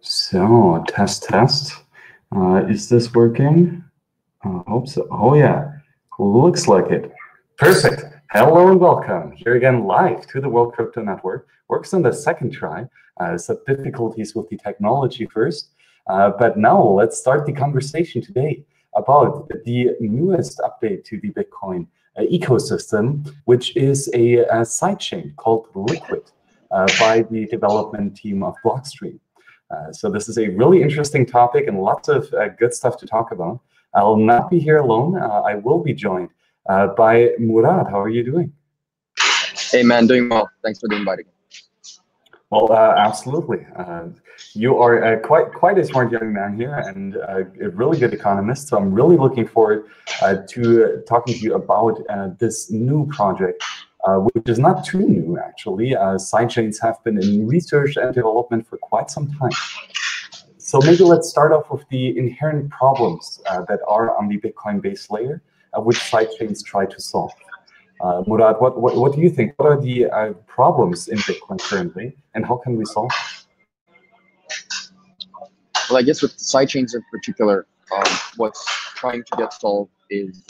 So, test. Is this working? Hope so. Oh yeah, looks like it. Perfect. Hello and welcome here again live to the World Crypto Network. Works on the second try. Some difficulties with the technology first. But now let's start the conversation today about the newest update to the Bitcoin ecosystem, which is a sidechain called Liquid by the development team of Blockstream. So this is a really interesting topic and lots of good stuff to talk about. I'll not be here alone. I will be joined by Murad. How are you doing? Hey man, doing well. Thanks for the invite again. Well, absolutely. You are quite a smart young man here and a really good economist. So I'm really looking forward to talking to you about this new project, which is not too new, actually. Sidechains have been in research and development for quite some time. So maybe let's start off with the inherent problems that are on the Bitcoin base layer, which sidechains try to solve. Murad, what do you think? What are the problems in Bitcoin currently, and how can we solve them? Well, I guess with sidechains in particular, what's trying to get solved is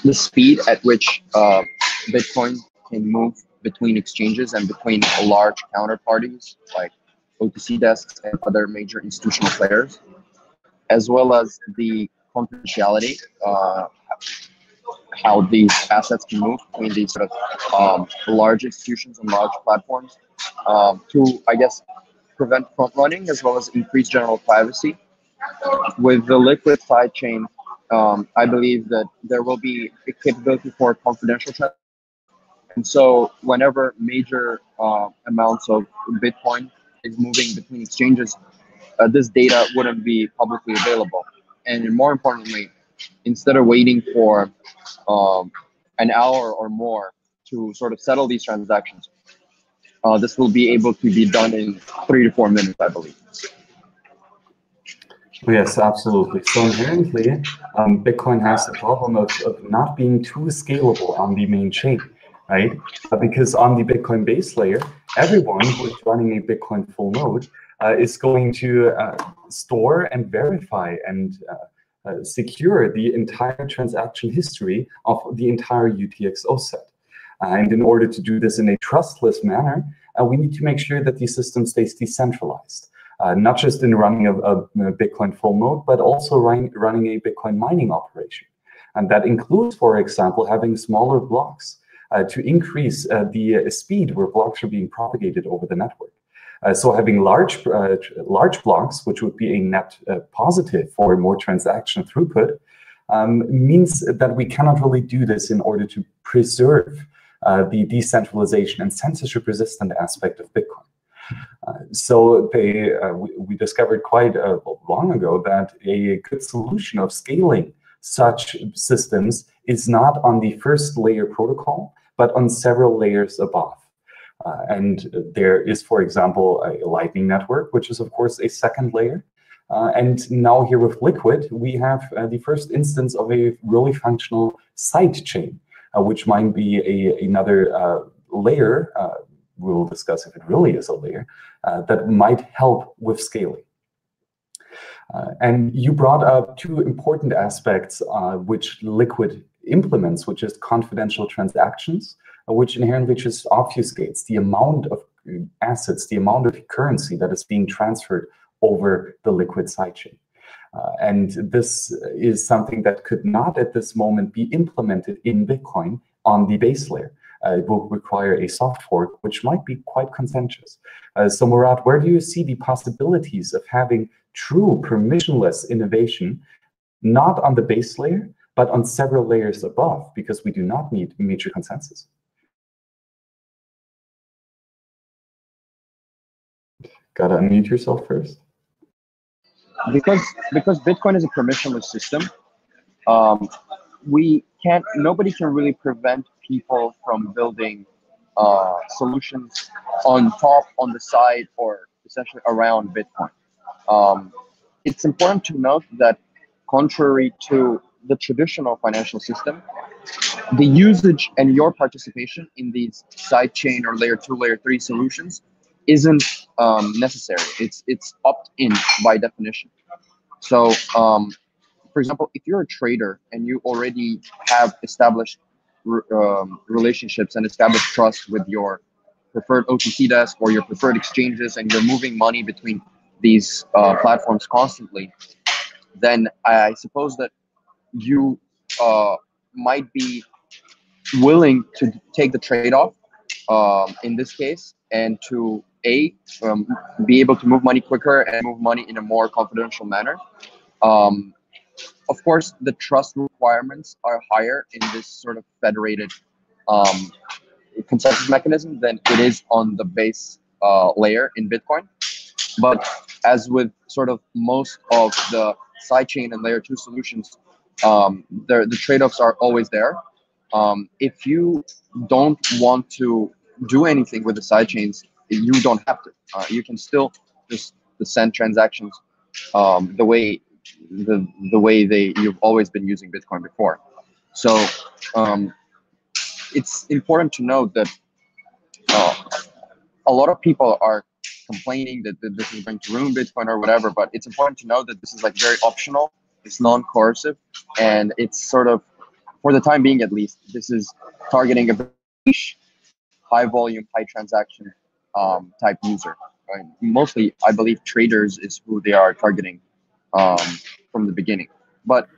the speed at which Bitcoin can move between exchanges and between large counterparties like OTC desks and other major institutional players, as well as the confidentiality, how these assets can move between these sort of large institutions and large platforms to, I guess, prevent front running as well as increase general privacy. With the Liquid sidechain, I believe that there will be a capability for confidential transactions. And so whenever major amounts of Bitcoin is moving between exchanges, this data wouldn't be publicly available. And more importantly, instead of waiting for an hour or more to sort of settle these transactions, this will be able to be done in 3 to 4 minutes, I believe. Yes, absolutely. So inherently, Bitcoin has the problem of not being too scalable on the main chain, right? Because on the Bitcoin base layer, everyone who is running a Bitcoin full node is going to store and verify and secure the entire transaction history of the entire UTXO set. And in order to do this in a trustless manner, we need to make sure that the system stays decentralized, not just in running a Bitcoin full node, but also running a Bitcoin mining operation. And that includes, for example, having smaller blocks to increase the speed where blocks are being propagated over the network. So having large blocks, which would be a net positive for more transaction throughput, means that we cannot really do this in order to preserve the decentralization and censorship-resistant aspect of Bitcoin. So we discovered quite long ago that a good solution of scaling such systems is not on the first layer protocol, but on several layers above. And there is, for example, a Lightning Network, which is, of course, a second layer. And now here with Liquid, we have the first instance of a really functional sidechain, which might be another layer. We'll discuss if it really is a layer that might help with scaling. And you brought up two important aspects which Liquid implements, which is confidential transactions, which inherently just obfuscates the amount of assets, the amount of currency that is being transferred over the Liquid sidechain. And this is something that could not at this moment be implemented in Bitcoin on the base layer. It will require a soft fork, which might be quite contentious. So Murad, where do you see the possibilities of having true permissionless innovation, not on the base layer, but on several layers above, because we do not need major consensus? Gotta unmute yourself first. Because Bitcoin is a permissionless system, nobody can really prevent people from building solutions on top, on the side, or essentially around Bitcoin. It's important to note that contrary to the traditional financial system, the usage and your participation in these sidechain or layer 2, layer 3 solutions isn't necessary. It's opt-in by definition. So, for example, if you're a trader and you already have established relationships and established trust with your preferred OTC desk or your preferred exchanges, and you're moving money between these platforms constantly, then I suppose that you might be willing to take the trade-off in this case, and to be able to move money quicker and move money in a more confidential manner. Of course, the trust requirements are higher in this sort of federated consensus mechanism than it is on the base layer in Bitcoin. But as with sort of most of the sidechain and layer 2 solutions, the trade-offs are always there. If you don't want to do anything with the sidechains, you don't have to. You can still just send transactions the way you've always been using Bitcoin before. So it's important to note that a lot of people are complaining that this is going to ruin Bitcoin or whatever, but it's important to know that this is like very optional, it's non-coercive, and it's sort of, for the time being at least, this is targeting a very niche, high volume, high transaction type user. Right? Mostly, I believe traders is who they are targeting from the beginning. But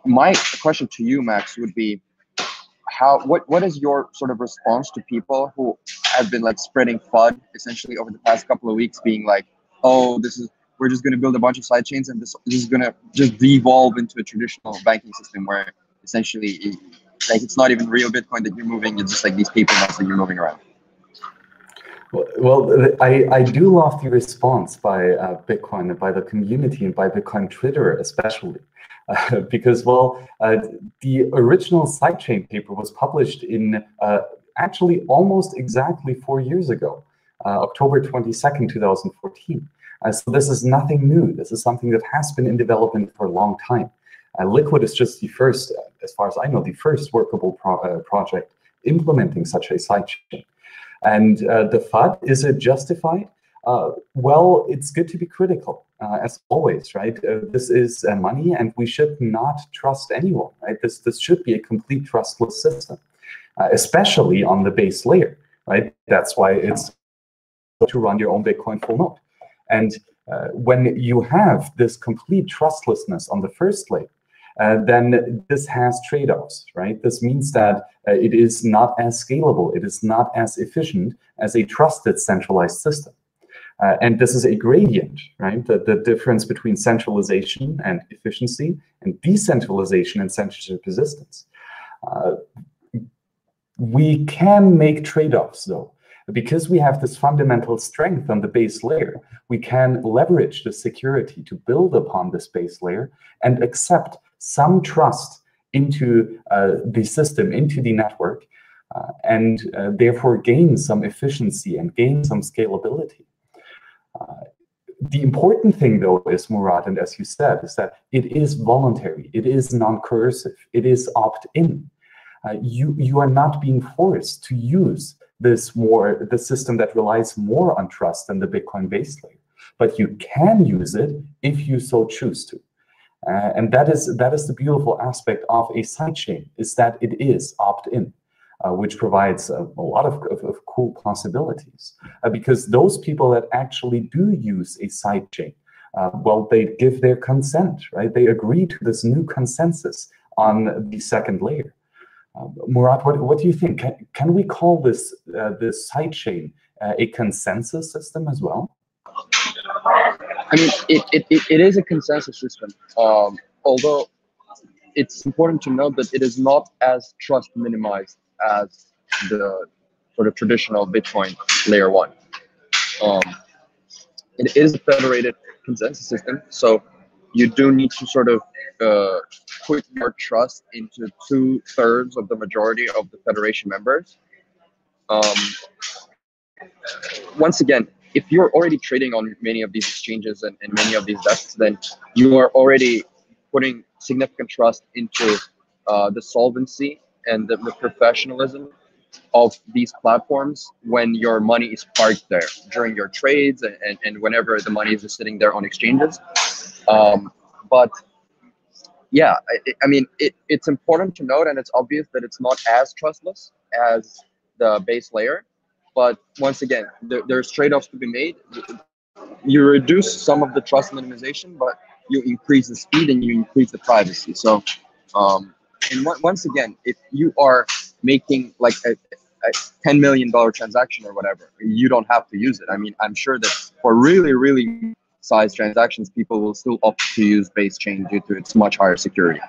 my question to you, Max, would be, what is your sort of response to people who have been like spreading FUD essentially over the past couple of weeks, being like, oh, we're just going to build a bunch of sidechains and this is going to just devolve into a traditional banking system where essentially like it's not even real Bitcoin that you're moving, it's just like these paper notes that you're moving around. Well, I do love the response by Bitcoin and by the community and by Bitcoin Twitter especially. Because, well, the original sidechain paper was published in actually almost exactly 4 years ago, October 22nd, 2014. So this is nothing new. This is something that has been in development for a long time. Liquid is just the first, as far as I know, the first workable project implementing such a sidechain. And the FUD, is it justified? Well, it's good to be critical, as always, right? This is money, and we should not trust anyone, right? This should be a complete trustless system, especially on the base layer, right? That's why it's to run your own Bitcoin full node. And when you have this complete trustlessness on the first layer, then this has trade-offs, right? This means that it is not as scalable, it is not as efficient as a trusted centralized system. And this is a gradient, right? The difference between centralization and efficiency and decentralization and censorship resistance. We can make trade-offs, though. Because we have this fundamental strength on the base layer, we can leverage the security to build upon this base layer and accept some trust into the system, into the network, and therefore gain some efficiency and gain some scalability. The important thing, though, is, Murat, and as you said, is that it is voluntary, it is non-coercive, it is opt-in. You are not being forced to use the system that relies more on trust than the Bitcoin base layer, but you can use it if you so choose to. And that is the beautiful aspect of a sidechain, is that it is opt-in, which provides a lot of cool possibilities. Because those people that actually do use a sidechain, well, they give their consent, right? They agree to this new consensus on the second layer. Murat, what do you think? Can we call this sidechain a consensus system as well? I mean, it is a consensus system, although it's important to note that it is not as trust minimized as the sort of traditional Bitcoin layer 1. It is a federated consensus system, so you do need to sort of put your trust into 2/3 of the majority of the federation members. Once again, if you're already trading on many of these exchanges and many of these desks, then you are already putting significant trust into the solvency and the professionalism of these platforms when your money is parked there during your trades and whenever the money is just sitting there on exchanges. But yeah, I mean, it's important to note, and it's obvious that it's not as trustless as the base layer. But once again, there's trade-offs to be made. You reduce some of the trust minimization, but you increase the speed and you increase the privacy. So, and once again, if you are making like a $10 million transaction or whatever, you don't have to use it. I mean, I'm sure that for really, really size transactions, people will still opt to use base chain due to its much higher security.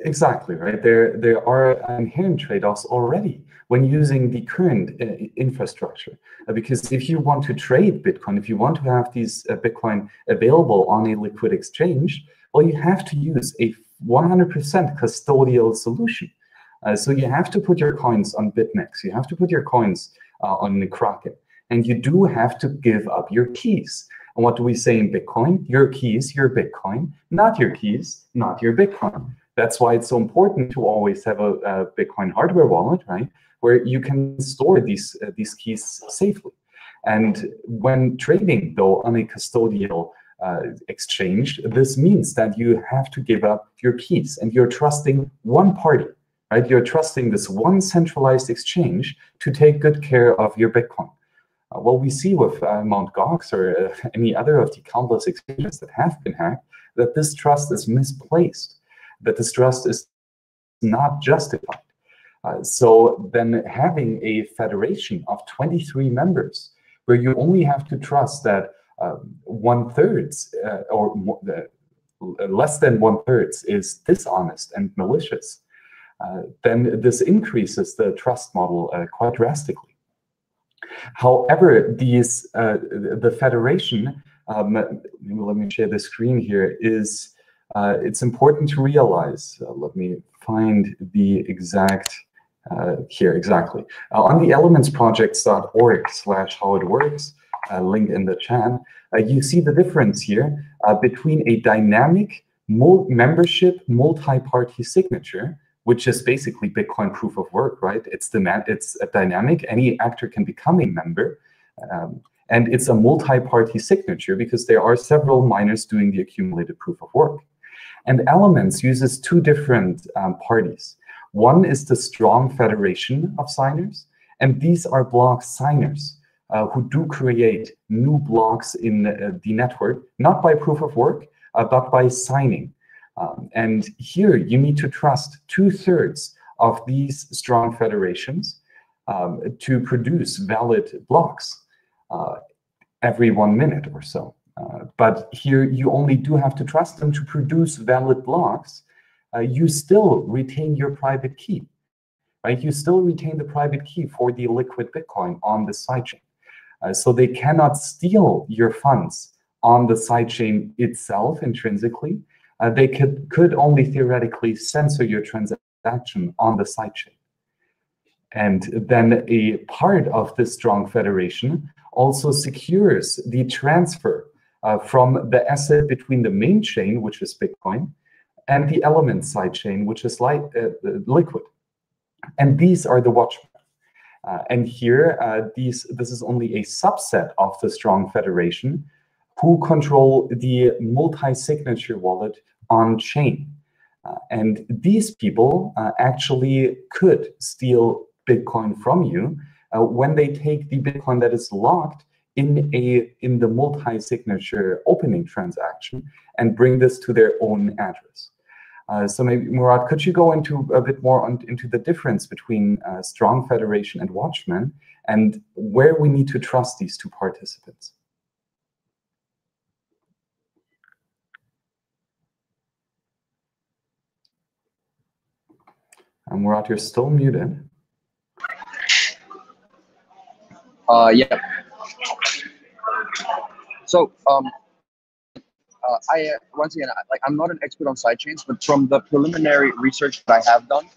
Exactly, right. There are inherent trade-offs already when using the current infrastructure. Because if you want to trade Bitcoin, if you want to have these Bitcoin available on a liquid exchange, well, you have to use a 100% custodial solution. So you have to put your coins on BitMEX, you have to put your coins on the Kraken, and you do have to give up your keys. And what do we say in Bitcoin? Your keys, your Bitcoin, not your keys, not your Bitcoin. That's why it's so important to always have a Bitcoin hardware wallet, right, where you can store these keys safely. And when trading, though, on a custodial exchange, this means that you have to give up your keys, and you're trusting one party, right? You're trusting this one centralized exchange to take good care of your Bitcoin. What we see with Mt. Gox or any other of the countless exchanges that have been hacked, that this trust is misplaced, that this trust is not justified. So then having a federation of 23 members, where you only have to trust that 1/3 or less than 1/3 is dishonest and malicious, then this increases the trust model quite drastically. However, the federation, let me share the screen here, is it's important to realize, let me find the exact, here, exactly. On the elementsprojects.org/how it works, link in the chat, you see the difference here between a dynamic membership multi-party signature, which is basically Bitcoin proof of work, right? It's a dynamic, any actor can become a member, and it's a multi-party signature because there are several miners doing the accumulated proof of work. And Elements uses two different parties. One is the strong federation of signers, and these are block signers who do create new blocks in the network, not by proof of work, but by signing. And here you need to trust 2/3 of these strong federations to produce valid blocks every 1 minute or so. But here you only do have to trust them to produce valid blocks. You still retain your private key, right? You still retain the private key for the liquid Bitcoin on the sidechain. So they cannot steal your funds on the sidechain itself intrinsically. They could only theoretically censor your transaction on the sidechain. And then a part of this strong federation also secures the transfer from the asset between the main chain, which is Bitcoin, and the element sidechain, which is liquid. And these are the watchmen. And here, this is only a subset of the strong federation who control the multi-signature wallet on chain. And these people actually could steal Bitcoin from you when they take the Bitcoin that is locked in the multi-signature opening transaction and bring this to their own address. So maybe, Murat, could you go into a bit more into the difference between strong federation and watchmen, and where we need to trust these two participants? Murat, you're still muted. Yeah. So once again, I'm not an expert on sidechains, but from the preliminary research that I have done,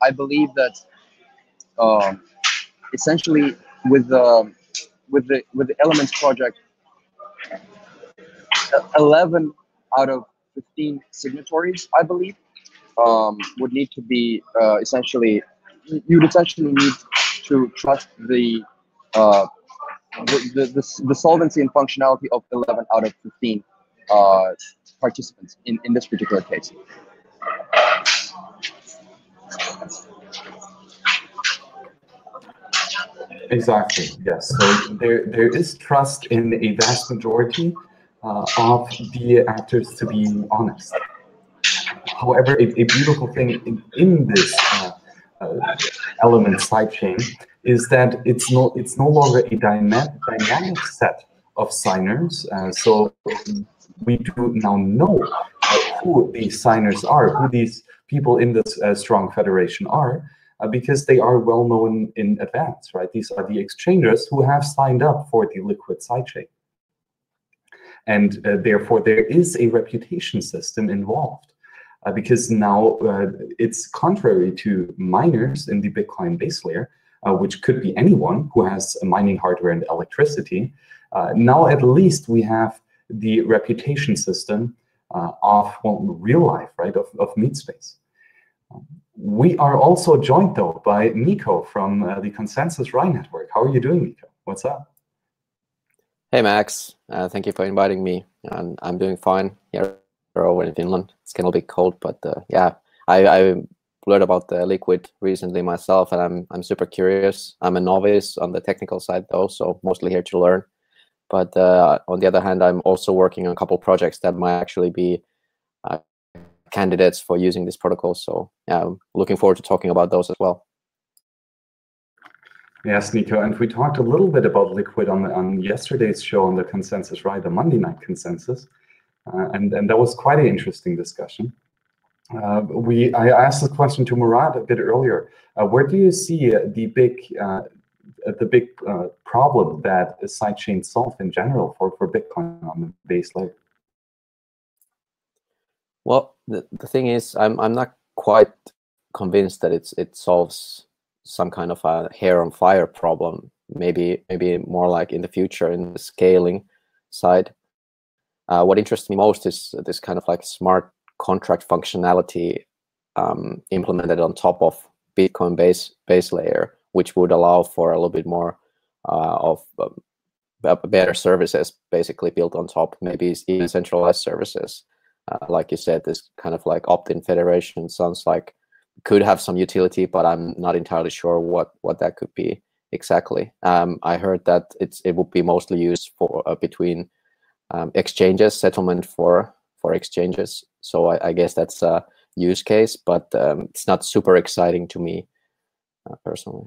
I believe that essentially with the Elements project, 11 out of 15 signatories, I believe, would need to be essentially, you'd essentially need to trust the solvency and functionality of 11 out of 15 participants in this particular case. Exactly, yes. So there is trust in a vast majority of the actors to be honest. However, a beautiful thing in this element sidechain is that it's no longer a dynamic set of signers. So we do now know who these signers are, who these people in this strong federation are, because they are well known in advance, right? These are the exchangers who have signed up for the liquid sidechain. And therefore, there is a reputation system involved. Because now it's contrary to miners in the Bitcoin base layer, which could be anyone who has mining hardware and electricity. Now at least we have the reputation system of real life, right, of meat space. We are also joined though by Niko from the Consensus Rye Network. How are you doing, Niko? What's up? Hey Max, thank you for inviting me. I'm doing fine here over in Finland. It's getting a bit cold, but yeah, I learned about the liquid recently myself, and I'm super curious. I'm a novice on the technical side though, so mostly here to learn. But on the other hand, I'm also working on a couple projects that might actually be candidates for using this protocol. So yeah, I'm looking forward to talking about those as well. Yes, Niko, and we talked a little bit about liquid on yesterday's show on the Consensus, right? The Monday night consensus. And that was quite an interesting discussion. I asked this question to Murad a bit earlier. Where do you see the big problem that sidechains solve in general for Bitcoin on the base layer? Well, the thing is, I'm not quite convinced that it solves some kind of a hair on fire problem. Maybe more like in the future in the scaling side. What interests me most is this kind of like smart contract functionality implemented on top of Bitcoin base layer, which would allow for a little bit more of better services basically built on top, maybe even centralized services. Like you said, this kind of like opt-in federation sounds like could have some utility, but I'm not entirely sure what that could be exactly. I heard that it would be mostly used for between exchanges, settlement for exchanges. So I guess that's a use case, but it's not super exciting to me personally.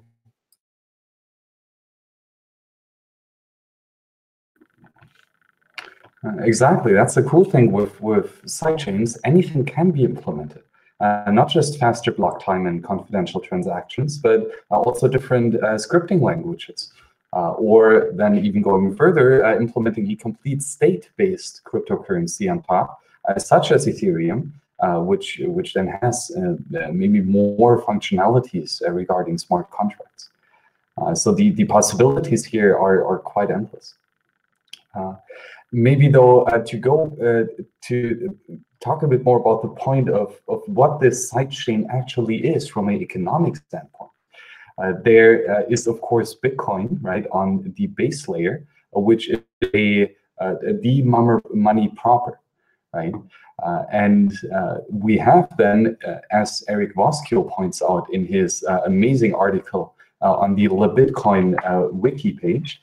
Exactly. That's the cool thing with sidechains. Anything can be implemented. Not just faster block time and confidential transactions, but also different scripting languages. Or then even going further, implementing a complete state-based cryptocurrency on top, such as Ethereum, which then has maybe more functionalities regarding smart contracts. So the possibilities here are quite endless. Maybe though, to talk a bit more about the point of what this sidechain actually is from an economic standpoint. There is, of course, Bitcoin, right, on the base layer, which is the money proper, right? And we have then, as Eric Voskil points out in his amazing article on the LeBitcoin wiki page,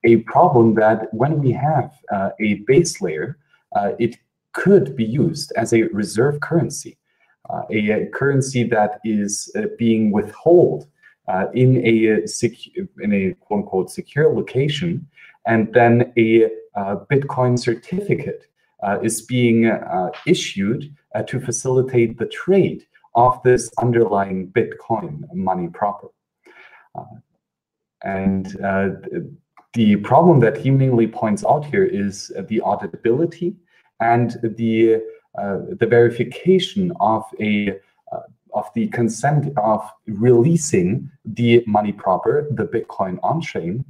a problem that when we have a base layer, it could be used as a reserve currency. A currency that is being withheld in a quote unquote secure location, and then a Bitcoin certificate is being issued to facilitate the trade of this underlying Bitcoin money proper. And the problem that he mainly points out here is the auditability and the verification of the consent of releasing the money proper, the Bitcoin on-chain,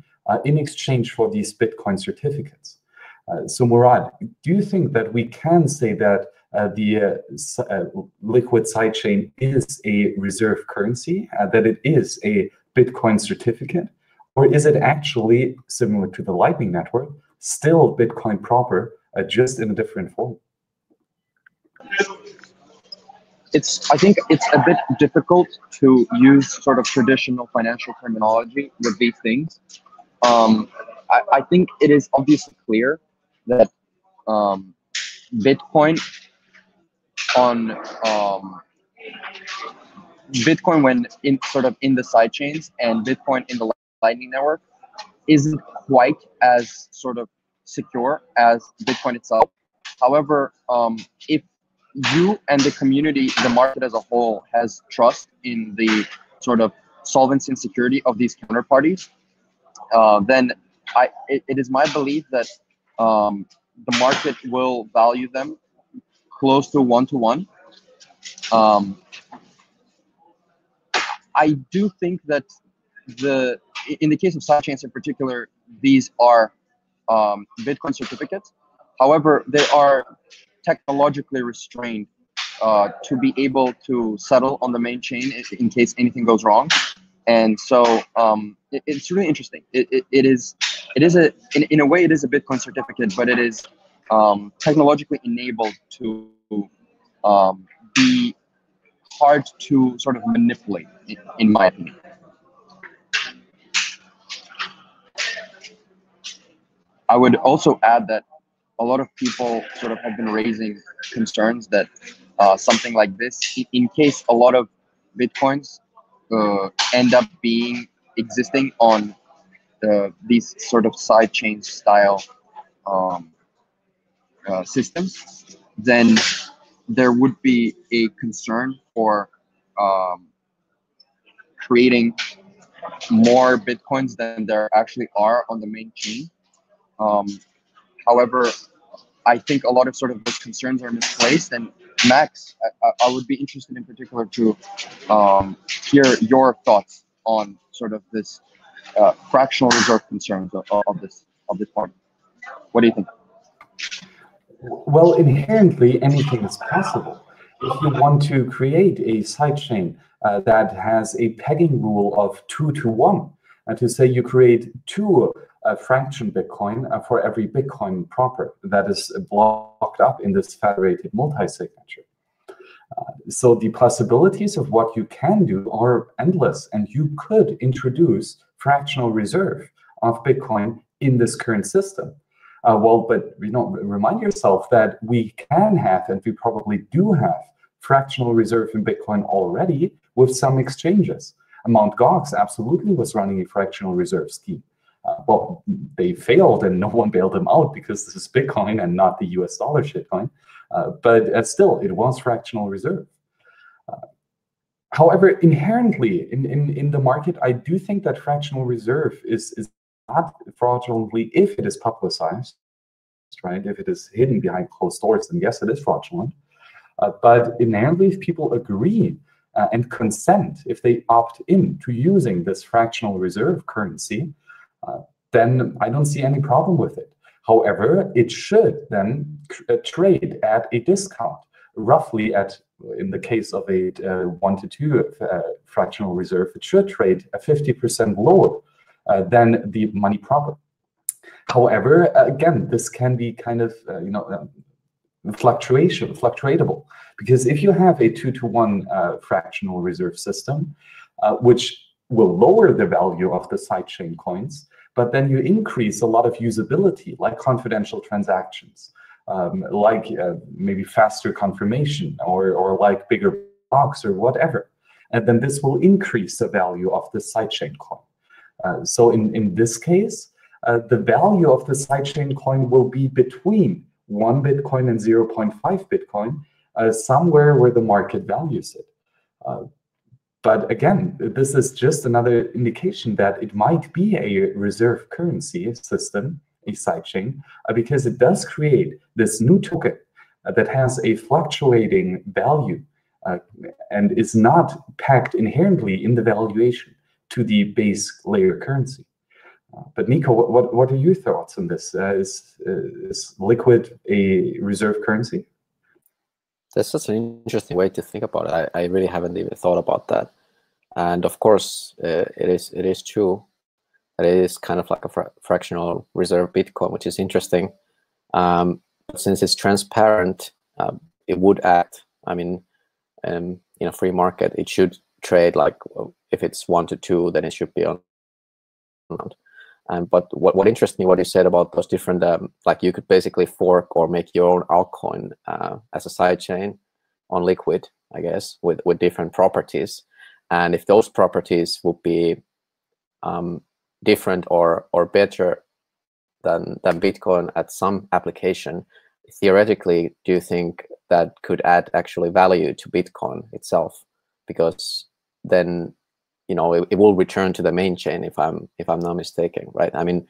in exchange for these Bitcoin certificates. So Murad, do you think that we can say that liquid sidechain is a reserve currency, that it is a Bitcoin certificate, or is it actually, similar to the Lightning Network, still Bitcoin proper, just in a different form? I think it's a bit difficult to use sort of traditional financial terminology with these things. I think it is obviously clear that Bitcoin Bitcoin when in the sidechains and Bitcoin in the Lightning Network isn't quite as sort of secure as Bitcoin itself. However, if you and the community, the market as a whole, has trust in the sort of solvency and security of these counterparties, then it is my belief that the market will value them close to 1-to-1. I do think that in the case of sidechains in particular, these are Bitcoin certificates. However, they are technologically restrained to be able to settle on the main chain in case anything goes wrong. And so it's really interesting. It is in a way it is a Bitcoin certificate, but it is technologically enabled to be hard to sort of manipulate, in my opinion. I would also add that a lot of people sort of have been raising concerns that something like this, in case a lot of Bitcoins end up existing on these sort of sidechain style systems, then there would be a concern for creating more Bitcoins than there actually are on the main chain. However, I think a lot of sort of those concerns are misplaced. And Max, I would be interested in particular to hear your thoughts on sort of this fractional reserve concerns of this part. What do you think? Well, inherently, anything is possible. If you want to create a sidechain that has a pegging rule of 2-to-1, to say you create 2 fraction Bitcoin for every Bitcoin proper that is blocked up in this federated multi-signature. So the possibilities of what you can do are endless, and you could introduce fractional reserve of Bitcoin in this current system. But remind yourself that we can have, and we probably do have, fractional reserve in Bitcoin already with some exchanges. Mt. Gox absolutely was running a fractional reserve scheme. Well, they failed and no one bailed them out because this is Bitcoin and not the US dollar shitcoin. But still, it was fractional reserve. However, inherently in the market, I do think that fractional reserve is not fraudulently if it is publicized, right? If it is hidden behind closed doors, then yes, it is fraudulent. But inherently, if people agree and consent, if they opt in to using this fractional reserve currency, then I don't see any problem with it. However, it should then trade at a discount, roughly at, in the case of a 1-to-2 fractional reserve, it should trade at 50% lower than the money proper. However, again, this can be kind of fluctuatable, because if you have a 2-to-1 fractional reserve system, which will lower the value of the sidechain coins, but then you increase a lot of usability, like confidential transactions, like maybe faster confirmation, or like bigger blocks or whatever, and then this will increase the value of the sidechain coin. So in this case, the value of the sidechain coin will be between 1 Bitcoin and 0.5 Bitcoin, somewhere where the market values it. But again, this is just another indication that it might be a reserve currency system, a sidechain, because it does create this new token that has a fluctuating value and is not packed inherently in the valuation to the base layer currency. But Niko, what are your thoughts on this? Is Liquid a reserve currency? That's such an interesting way to think about it. I really haven't even thought about that. And of course, it is true that it is kind of like a fractional reserve Bitcoin, which is interesting. But since it's transparent, it would act. I mean, in a free market, it should trade like, if it's 1 to 2, then it should be on. But what interests me, what you said about those different, like you could basically fork or make your own altcoin as a sidechain on Liquid, I guess, with different properties. And if those properties would be different or better than Bitcoin at some application, theoretically, do you think that could add actually value to Bitcoin itself? Because then, you know, it will return to the main chain if I'm not mistaken, right? I mean,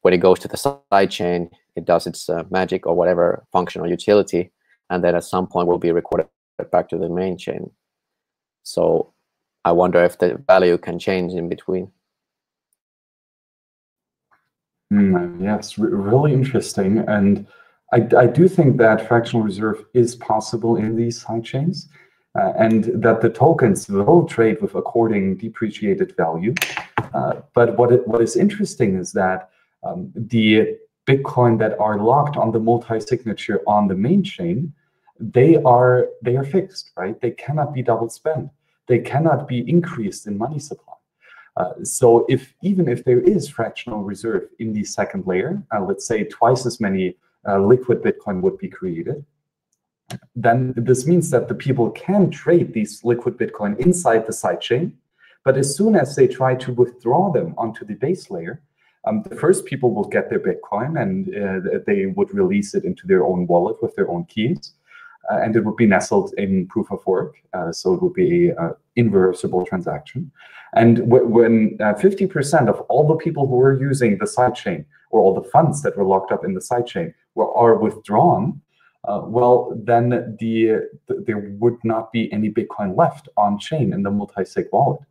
when it goes to the side chain, it does its magic or whatever function or utility, and then at some point will be recorded back to the main chain. So I wonder if the value can change in between. Yes, really interesting. And I do think that fractional reserve is possible in these sidechains, and that the tokens will trade with according depreciated value. But what is interesting is that the Bitcoin that are locked on the multi-signature on the main chain, they are fixed, right? They cannot be double spent. They cannot be increased in money supply. So even if there is fractional reserve in the second layer, let's say twice as many liquid Bitcoin would be created, then this means that the people can trade these liquid Bitcoin inside the sidechain. But as soon as they try to withdraw them onto the base layer, the first people will get their Bitcoin, and they would release it into their own wallet with their own keys. And it would be nestled in proof of work. So it would be an irreversible transaction. And when 50% of all the people who were using the sidechain, or all the funds that were locked up in the sidechain, are withdrawn, well, then there would not be any Bitcoin left on chain in the multi-sig wallet.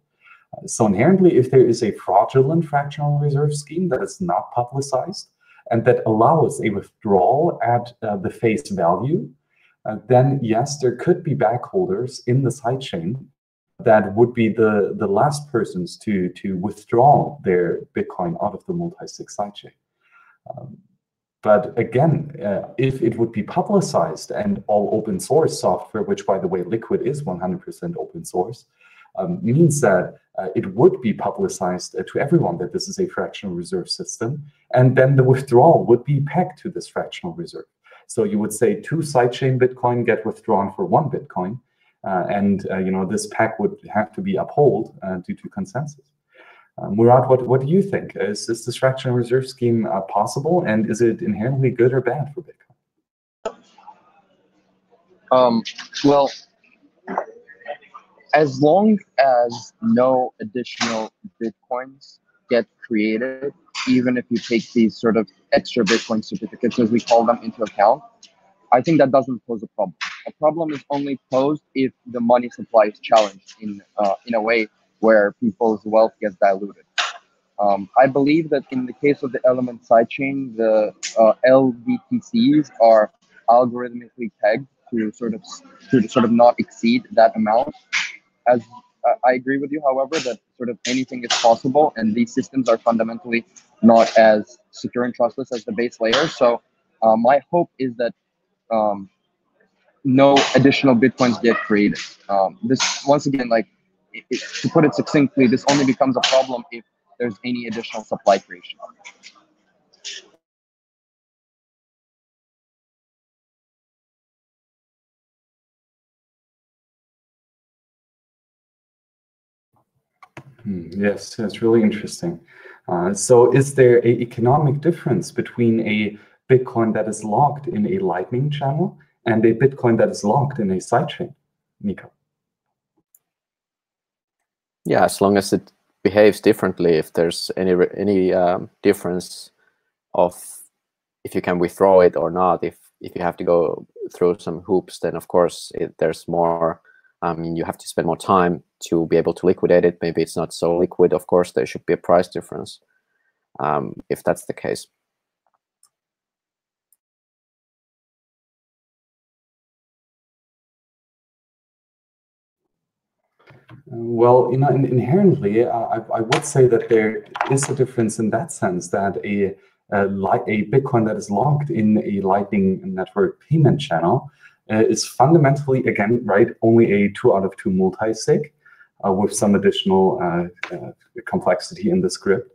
So inherently, if there is a fraudulent fractional reserve scheme that is not publicized and that allows a withdrawal at the face value, then yes, there could be backholders in the sidechain that would be the last persons to withdraw their Bitcoin out of the multi-sig sidechain. But again, if it would be publicized and all open source software, which by the way, Liquid is 100% open source, means that it would be publicized to everyone that this is a fractional reserve system, and then the withdrawal would be pegged to this fractional reserve. So you would say 2 sidechain Bitcoin get withdrawn for 1 Bitcoin, and you know, this peg would have to be upheld due to consensus. Murad, what do you think? Is this fractional reserve scheme possible, and is it inherently good or bad for Bitcoin? Well, as long as no additional Bitcoins get created, even if you take these sort of extra Bitcoin certificates, as we call them, into account, I think that doesn't pose a problem. A problem is only posed if the money supply is challenged in a way where people's wealth gets diluted. I believe that in the case of the Element sidechain, the LBTCs are algorithmically pegged to sort of not exceed that amount. As I agree with you, however, that sort of anything is possible, and these systems are fundamentally not as secure and trustless as the base layer. So my hope is that no additional Bitcoins get created. This, once again, like to put it succinctly, this only becomes a problem if there's any additional supply creation. Yes, it's really interesting. So is there an economic difference between a Bitcoin that is locked in a Lightning channel and a Bitcoin that is locked in a sidechain, Niko? Yeah, as long as it behaves differently, if there's any difference of if you can withdraw it or not, if you have to go through some hoops, then of course there's more. You have to spend more time to be able to liquidate it. Maybe it's not so liquid. Of course, there should be a price difference if that's the case. Well, inherently, I would say that there is a difference in that sense, that a Bitcoin that is logged in a Lightning Network payment channel is fundamentally, again, right, only a 2 out of 2 multi-sig with some additional complexity in the script.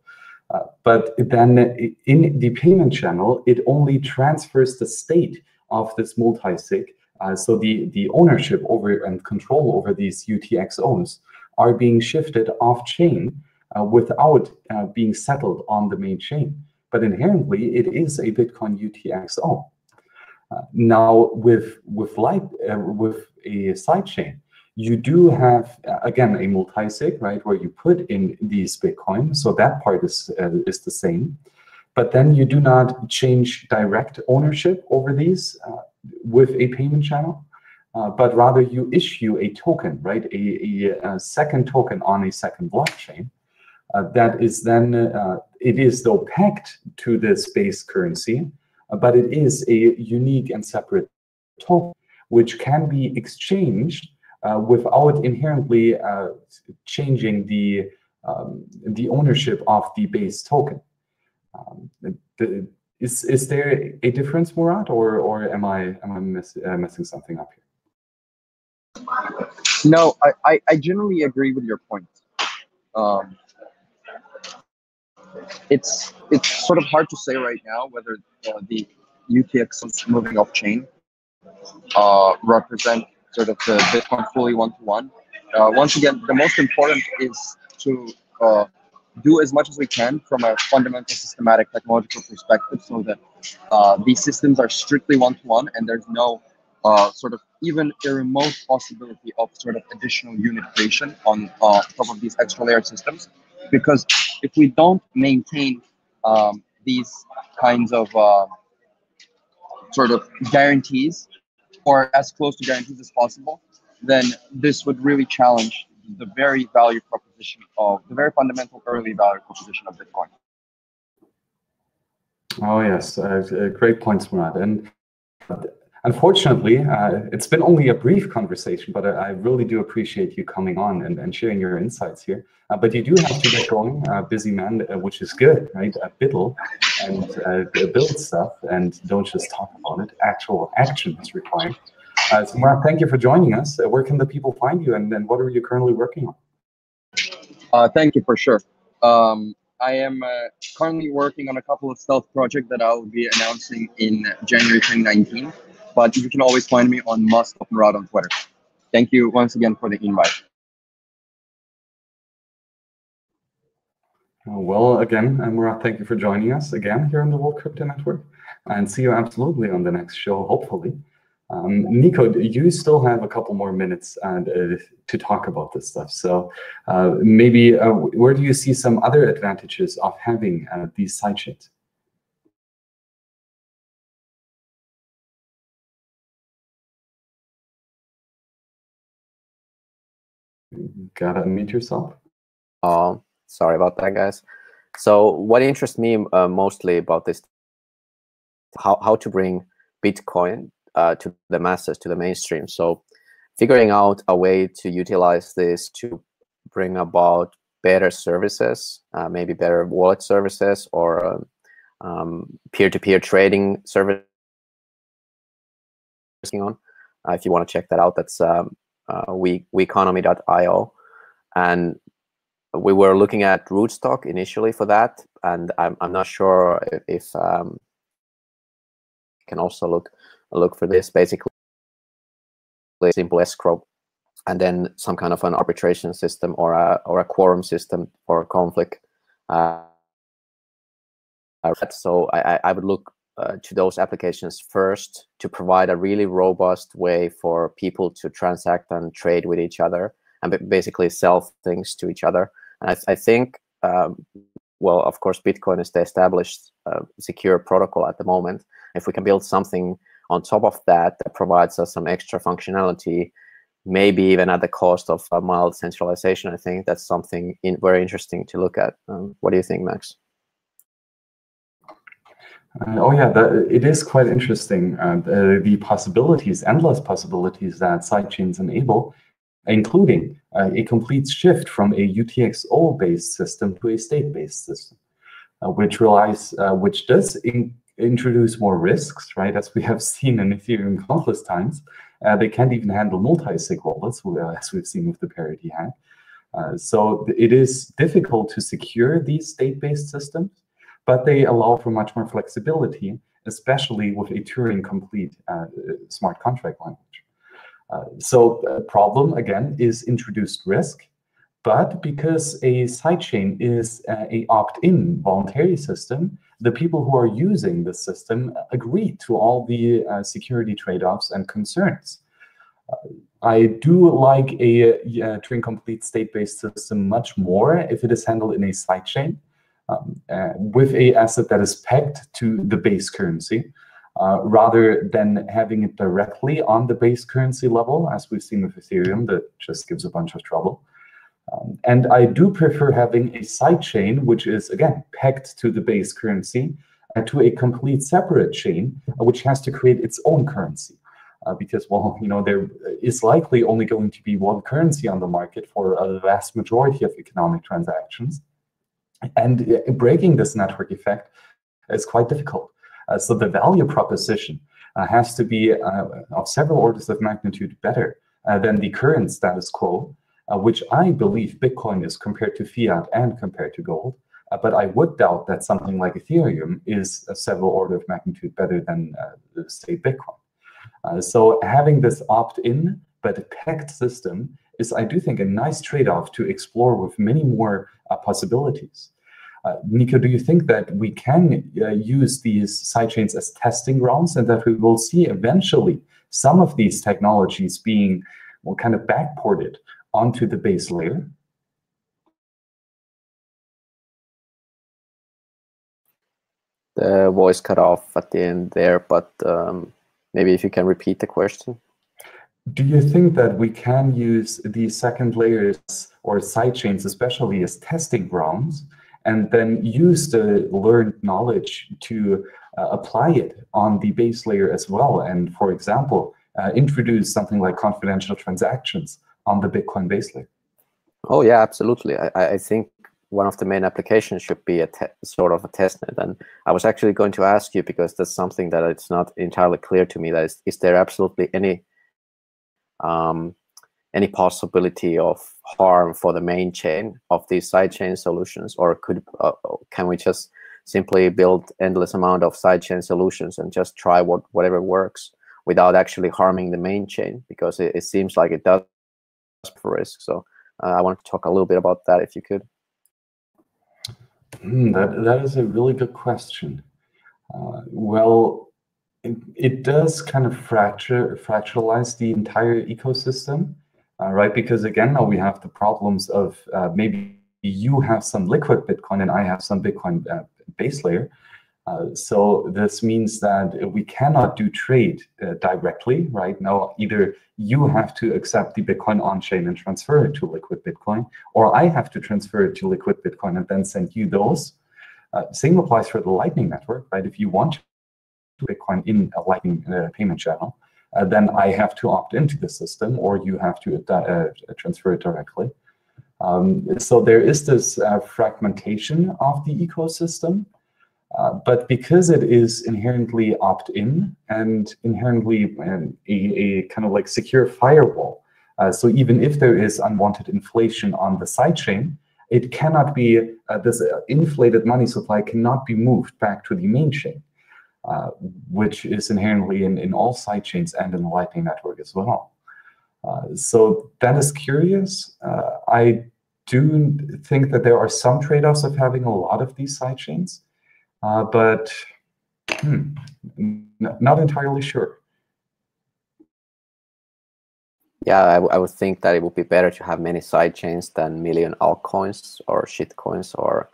But then in the payment channel, it only transfers the state of this multi-sig. So the ownership over and control over these UTXOs are being shifted off-chain without being settled on the main chain. But inherently, it is a Bitcoin UTXO. Now, with a sidechain, you do have, again, a multi-sig, right, where you put in these Bitcoin. So that part is the same. But then you do not change direct ownership over these with a payment channel, but rather you issue a token, right, a second token on a second blockchain. That is then, it is though pegged to this base currency, but it is a unique and separate token, which can be exchanged without inherently changing the ownership of the base token. Is there a difference, Murat, or am I messing something up here? No, I generally agree with your point. It's sort of hard to say right now whether the UTXOs moving off chain represent sort of the Bitcoin fully one-to-one. Once again, the most important is to do as much as we can from a fundamental systematic technological perspective, so that these systems are strictly one-to-one and there's no sort of even a remote possibility of sort of additional unit creation on top of these extra layer systems. Because if we don't maintain these kinds of sort of guarantees, or as close to guarantees as possible, then this would really challenge the very value proposition of the very fundamental early value proposition of Bitcoin. Oh yes, great points, Murat. And unfortunately, it's been only a brief conversation, but I really do appreciate you coming on and sharing your insights here. But you do have to get going, busy man, which is good, right? Biddle and build stuff, and don't just talk about it. Actual action is required. So Murat, thank you for joining us. Where can the people find you, and then what are you currently working on? Thank you, for sure. I am currently working on a couple of stealth projects that I'll be announcing in January 2019. But you can always find me on Murat on Twitter. Thank you once again for the invite. Well, again, Murat, thank you for joining us again here on the World Crypto Network, and see you absolutely on the next show, hopefully. Niko, you still have a couple more minutes to talk about this stuff. So maybe where do you see some other advantages of having these sidechains? Gotta unmute yourself. Sorry about that, guys. So what interests me mostly about this, how to bring Bitcoin to the masses, to the mainstream. So figuring out a way to utilize this to bring about better services, maybe better wallet services, or peer-to-peer trading service. On, if you want to check that out, that's weeconomy.io, and we were looking at rootstock initially for that, and I'm not sure if can also look for this. Basically, simple escrow, and then some kind of an arbitration system or a quorum system for conflict. So I would look to those applications first to provide a really robust way for people to transact and trade with each other and basically sell things to each other. And I think, well, of course, Bitcoin is the established secure protocol at the moment. If we can build something on top of that that provides us some extra functionality, maybe even at the cost of a mild centralization, I think that's something very interesting to look at. What do you think, Max? Oh yeah, it is quite interesting. The possibilities, endless possibilities that sidechains enable. including a complete shift from a UTXO-based system to a state-based system, which does introduce more risks, right? As we have seen in Ethereum countless times. They can't even handle multi-sig wallets, as we've seen with the parity hack. So it is difficult to secure these state-based systems, but they allow for much more flexibility, especially with a Turing-complete smart contract language. So the problem, again, is introduced risk, but because a sidechain is a opt-in voluntary system, the people who are using the system agree to all the security trade-offs and concerns. I do like a Turing-complete state-based system much more if it is handled in a sidechain with a asset that is pegged to the base currency, rather than having it directly on the base currency level, as we've seen with Ethereum, that just gives a bunch of trouble. And I do prefer having a sidechain, which is, again, pegged to the base currency, to a complete separate chain, which has to create its own currency. Because, well, there is likely only going to be one currency on the market for a vast majority of economic transactions. And breaking this network effect is quite difficult. So the value proposition has to be of several orders of magnitude better than the current status quo, which I believe Bitcoin is compared to fiat and compared to gold. But I would doubt that something like Ethereum is several orders of magnitude better than, say, Bitcoin. So having this opt-in but pegged system is, I do think, a nice trade-off to explore with many more possibilities. Niko, do you think that we can use these sidechains as testing grounds, and that we will see eventually some of these technologies being kind of backported onto the base layer? The voice cut off at the end there, but maybe if you can repeat the question. Do you think that we can use these second layers or sidechains especially as testing grounds, and then use the learned knowledge to apply it on the base layer as well? And, for example, introduce something like confidential transactions on the Bitcoin base layer? Oh, yeah, absolutely. I think one of the main applications should be a sort of a testnet. And I was actually going to ask you, because that's something that it's not entirely clear to me, that is there absolutely any possibility of harm for the main chain of these sidechain solutions, or can we just simply build endless amount of sidechain solutions and just try whatever works without actually harming the main chain? Because it seems like it does for risk. So I want to talk a little bit about that, if you could. That is a really good question. Well, it does kind of fractalize the entire ecosystem, right? Because again, now we have the problems of maybe you have some liquid Bitcoin and I have some Bitcoin base layer. So this means that we cannot do trade directly, right? Now, either you have to accept the Bitcoin on-chain and transfer it to liquid Bitcoin, or I have to transfer it to liquid Bitcoin and then send you those. Same applies for the Lightning Network, right? If you want Bitcoin in a Lightning payment channel, then I have to opt into the system, or you have to transfer it directly. So there is this fragmentation of the ecosystem, but because it is inherently opt-in and inherently a kind of like secure firewall, so even if there is unwanted inflation on the sidechain, it cannot be, this inflated money supply cannot be moved back to the main chain. Which is inherently in all sidechains and in the Lightning Network as well. So that is curious. I do think that there are some trade-offs of having a lot of these sidechains, but not entirely sure. Yeah, I would think that it would be better to have many sidechains than million altcoins or shitcoins, or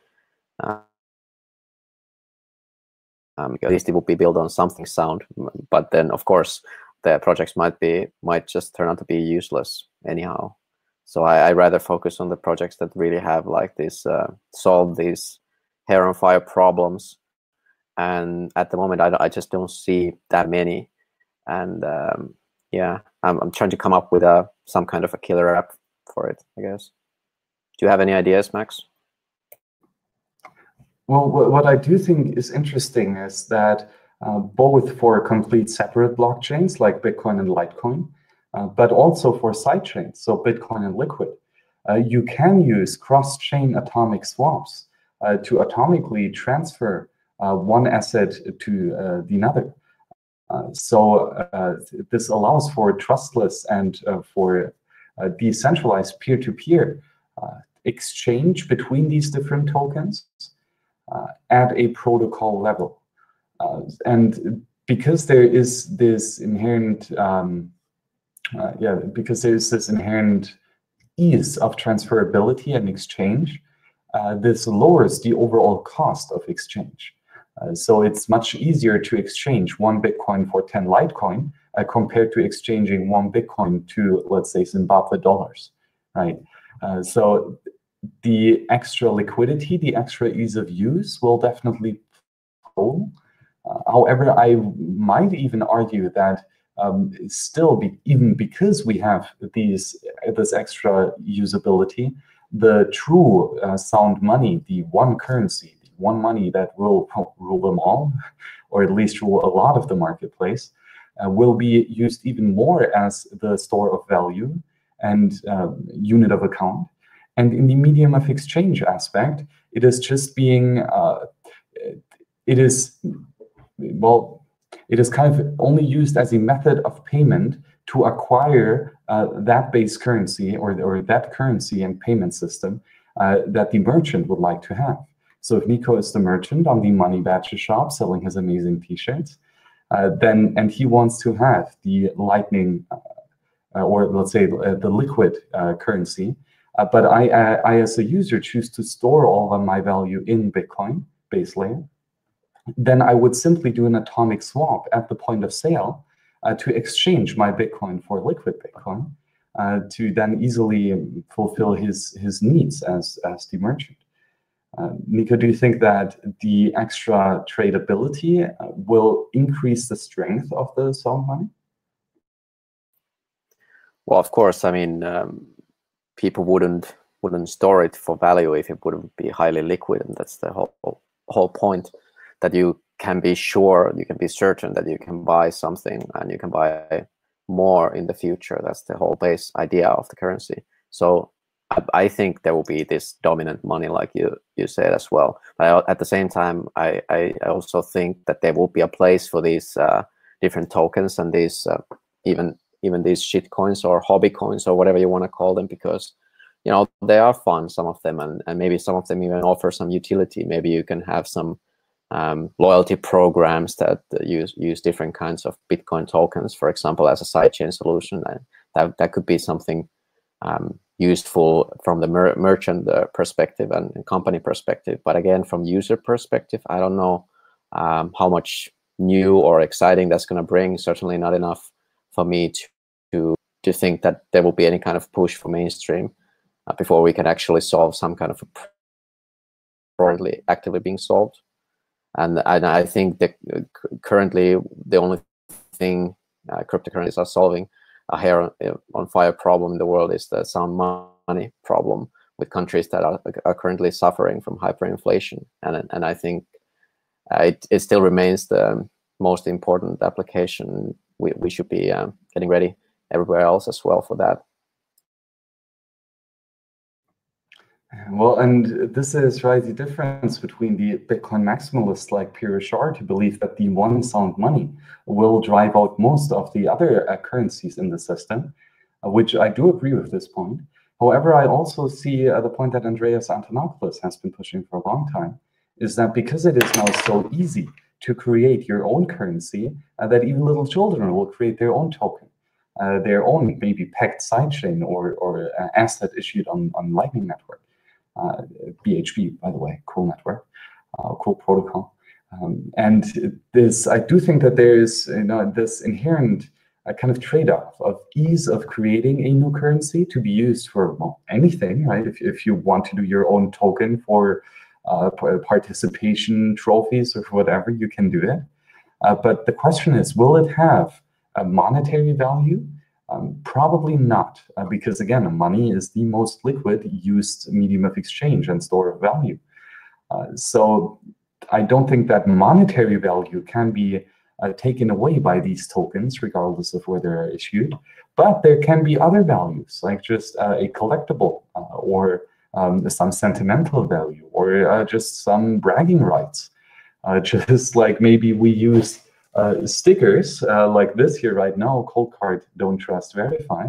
at least it would be built on something sound. But then, of course, the projects might just turn out to be useless anyhow. So I rather focus on the projects that really have like this solve these hair on fire problems. And at the moment, I just don't see that many. And yeah, I'm trying to come up with a some kind of a killer app for it, I guess. Do you have any ideas, Max? Well, what I do think is interesting is that both for complete separate blockchains like Bitcoin and Litecoin, but also for sidechains, so Bitcoin and Liquid, you can use cross-chain atomic swaps to atomically transfer one asset to the other. So this allows for trustless and for decentralized peer-to-peer exchange between these different tokens at a protocol level. And because there is this inherent, because there is this inherent ease of transferability and exchange, this lowers the overall cost of exchange. So it's much easier to exchange 1 Bitcoin for 10 Litecoin compared to exchanging 1 Bitcoin to, let's say, Zimbabwe dollars, right? So the extra liquidity, the extra ease of use will definitely grow. However, I might even argue that still, even because we have this extra usability, the true sound money, the one currency, the one money that will rule them all, or at least rule a lot of the marketplace, will be used even more as the store of value and unit of account. And in the medium of exchange aspect, it is just being, it is kind of only used as a method of payment to acquire that base currency or that currency and payment system that the merchant would like to have. So if Niko is the merchant on the Money Badger shop selling his amazing t-shirts, and he wants to have the Lightning, or let's say the Liquid currency, but I as a user choose to store all of my value in Bitcoin base layer, then I would simply do an atomic swap at the point of sale to exchange my Bitcoin for Liquid Bitcoin to then easily fulfill his needs as the merchant. Niko, do you think that the extra tradability will increase the strength of the sound money? Well, of course. I mean, people wouldn't store it for value if it wouldn't be highly liquid, and that's the whole point. That you can be sure, you can be certain that you can buy something and you can buy more in the future. That's the whole base idea of the currency. So I think there will be this dominant money, like you said as well. But at the same time, I also think that there will be a place for these different tokens and these even these shit coins or hobby coins or whatever you want to call them, because you know they are fun, some of them, and maybe some of them even offer some utility. Maybe you can have some loyalty programs that use different kinds of Bitcoin tokens, for example, as a sidechain solution, and that could be something useful from the merchant perspective and company perspective. But again, from user perspective, I don't know how much new or exciting that's going to bring. Certainly not enough for me to think that there will be any kind of push for mainstream before we can actually solve some kind of a currently actively being solved. And I think that currently the only thing cryptocurrencies are solving a hair on fire problem in the world is the sound money problem with countries that are currently suffering from hyperinflation. And I think it still remains the most important application. We should be getting ready everywhere else as well for that. Well, and this is right the difference between the Bitcoin maximalists like Pierre Richard, who believe that the one sound money will drive out most of the other currencies in the system, which I do agree with this point. However, I also see the point that Andreas Antonopoulos has been pushing for a long time, is that because it is now so easy to create your own currency, that even little children will create their own token, their own maybe pegged sidechain or asset issued on Lightning Network. BHP, by the way, cool network, cool protocol. And this, I do think that there is this inherent kind of trade-off of ease of creating a new currency to be used for anything, right? If you want to do your own token for participation trophies or whatever, you can do it. But the question is, will it have a monetary value Probably not, because again, money is the most liquid used medium of exchange and store of value. So I don't think that monetary value can be taken away by these tokens, regardless of where they're issued. But there can be other values, like just a collectible or some sentimental value, or just some bragging rights. Just like maybe we use stickers like this here right now, cold card, don't trust, verify,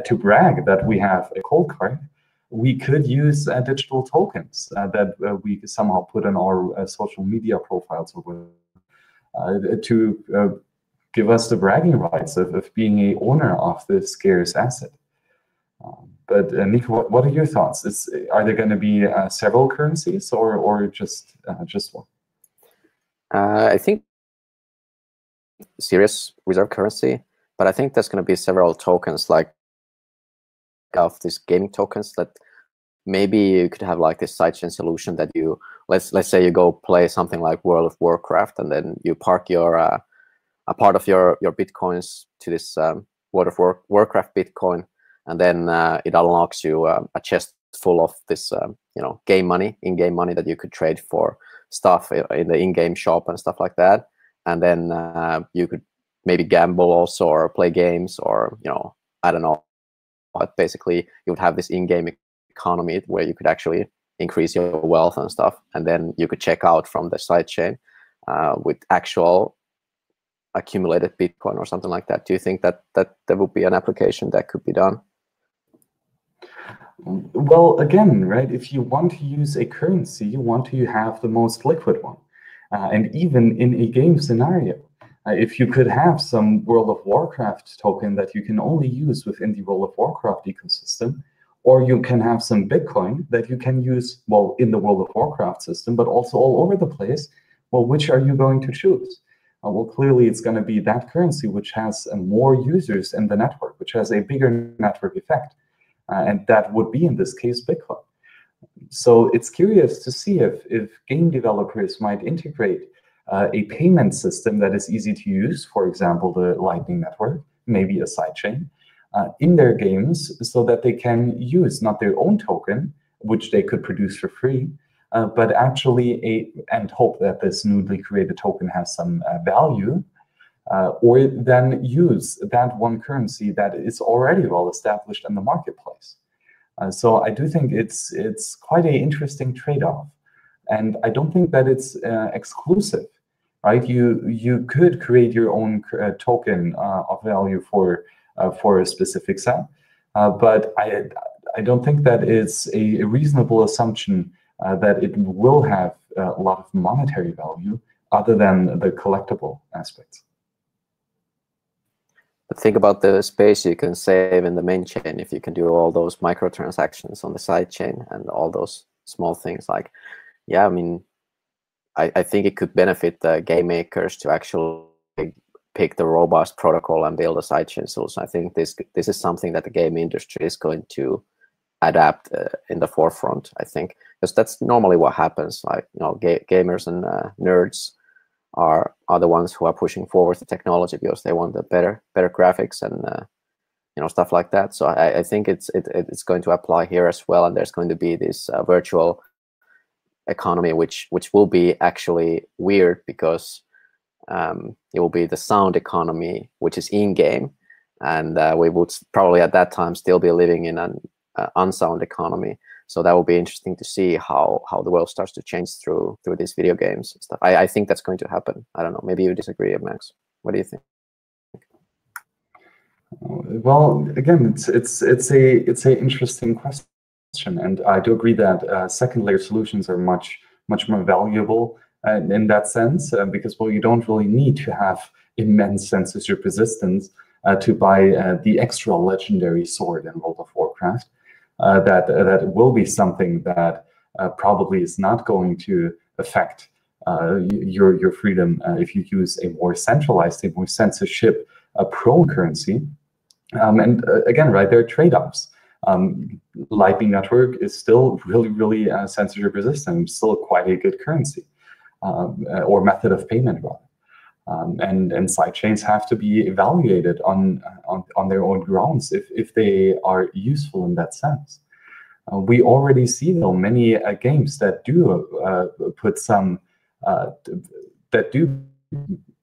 to brag that we have a cold card. We could use digital tokens that we somehow put on our social media profiles or whatever, to give us the bragging rights of being a owner of this scarce asset. But Niko, what are your thoughts? Are there going to be several currencies or just one? I think serious reserve currency, but I think there's going to be several tokens like of these gaming tokens that maybe you could have like this sidechain solution that you let's say you go play something like World of Warcraft, and then you park your a part of your bitcoins to this World of Warcraft Bitcoin, and then it unlocks you a chest full of this game money, in-game money that you could trade for stuff in the in-game shop and stuff like that. And then you could maybe gamble also, or play games, or I don't know. But basically, you would have this in-game economy where you could actually increase your wealth and stuff, and then you could check out from the sidechain with actual accumulated Bitcoin or something like that. Do you think that there would be an application that could be done? Well, again, right, if you want to use a currency, you want to have the most liquid one. And even in a game scenario, if you could have some World of Warcraft token that you can only use within the World of Warcraft ecosystem, or you can have some Bitcoin that you can use, well, in the World of Warcraft system, but also all over the place, well, which are you going to choose? Well, clearly it's going to be that currency which has more users in the network, which has a bigger network effect. And that would be, in this case, Bitcoin. So it's curious to see if game developers might integrate a payment system that is easy to use, for example, the Lightning Network, maybe a sidechain, in their games, so that they can use not their own token, which they could produce for free, but actually and hope that this newly created token has some value, or then use that one currency that is already well established in the marketplace. So I do think it's quite an interesting trade-off, and I don't think that it's exclusive, right? You could create your own token of value for a specific set, but I don't think that it's a reasonable assumption that it will have a lot of monetary value other than the collectible aspects. But think about the space you can save in the main chain if you can do all those microtransactions on the side chain and all those small things. Like, yeah, I mean, I think it could benefit the game makers to actually pick the robust protocol and build a sidechain solution. I think this is something that the game industry is going to adapt in the forefront, I think, because that's normally what happens. Like, gamers and nerds are the ones who are pushing forward the technology because they want the better graphics and stuff like that. So I think it's going to apply here as well, and there's going to be this virtual economy which will be actually weird, because it will be the sound economy, which is in game, and we would probably at that time still be living in an unsound economy. So that will be interesting to see how the world starts to change through these video games and stuff. I think that's going to happen. I don't know. Maybe you disagree, Max. What do you think? Well, again, it's a interesting question, and I do agree that second layer solutions are much more valuable in that sense, because you don't really need to have immense censorship resistance to buy the extra legendary sword in World of Warcraft. That will be something that probably is not going to affect your freedom if you use a more centralized, a more censorship-prone currency. And again, right, there are trade-offs. Lightning Network is still really censorship resistant, still quite a good currency or method of payment, rather. and sidechains have to be evaluated on their own grounds if they are useful in that sense. We already see though many games that do put some that do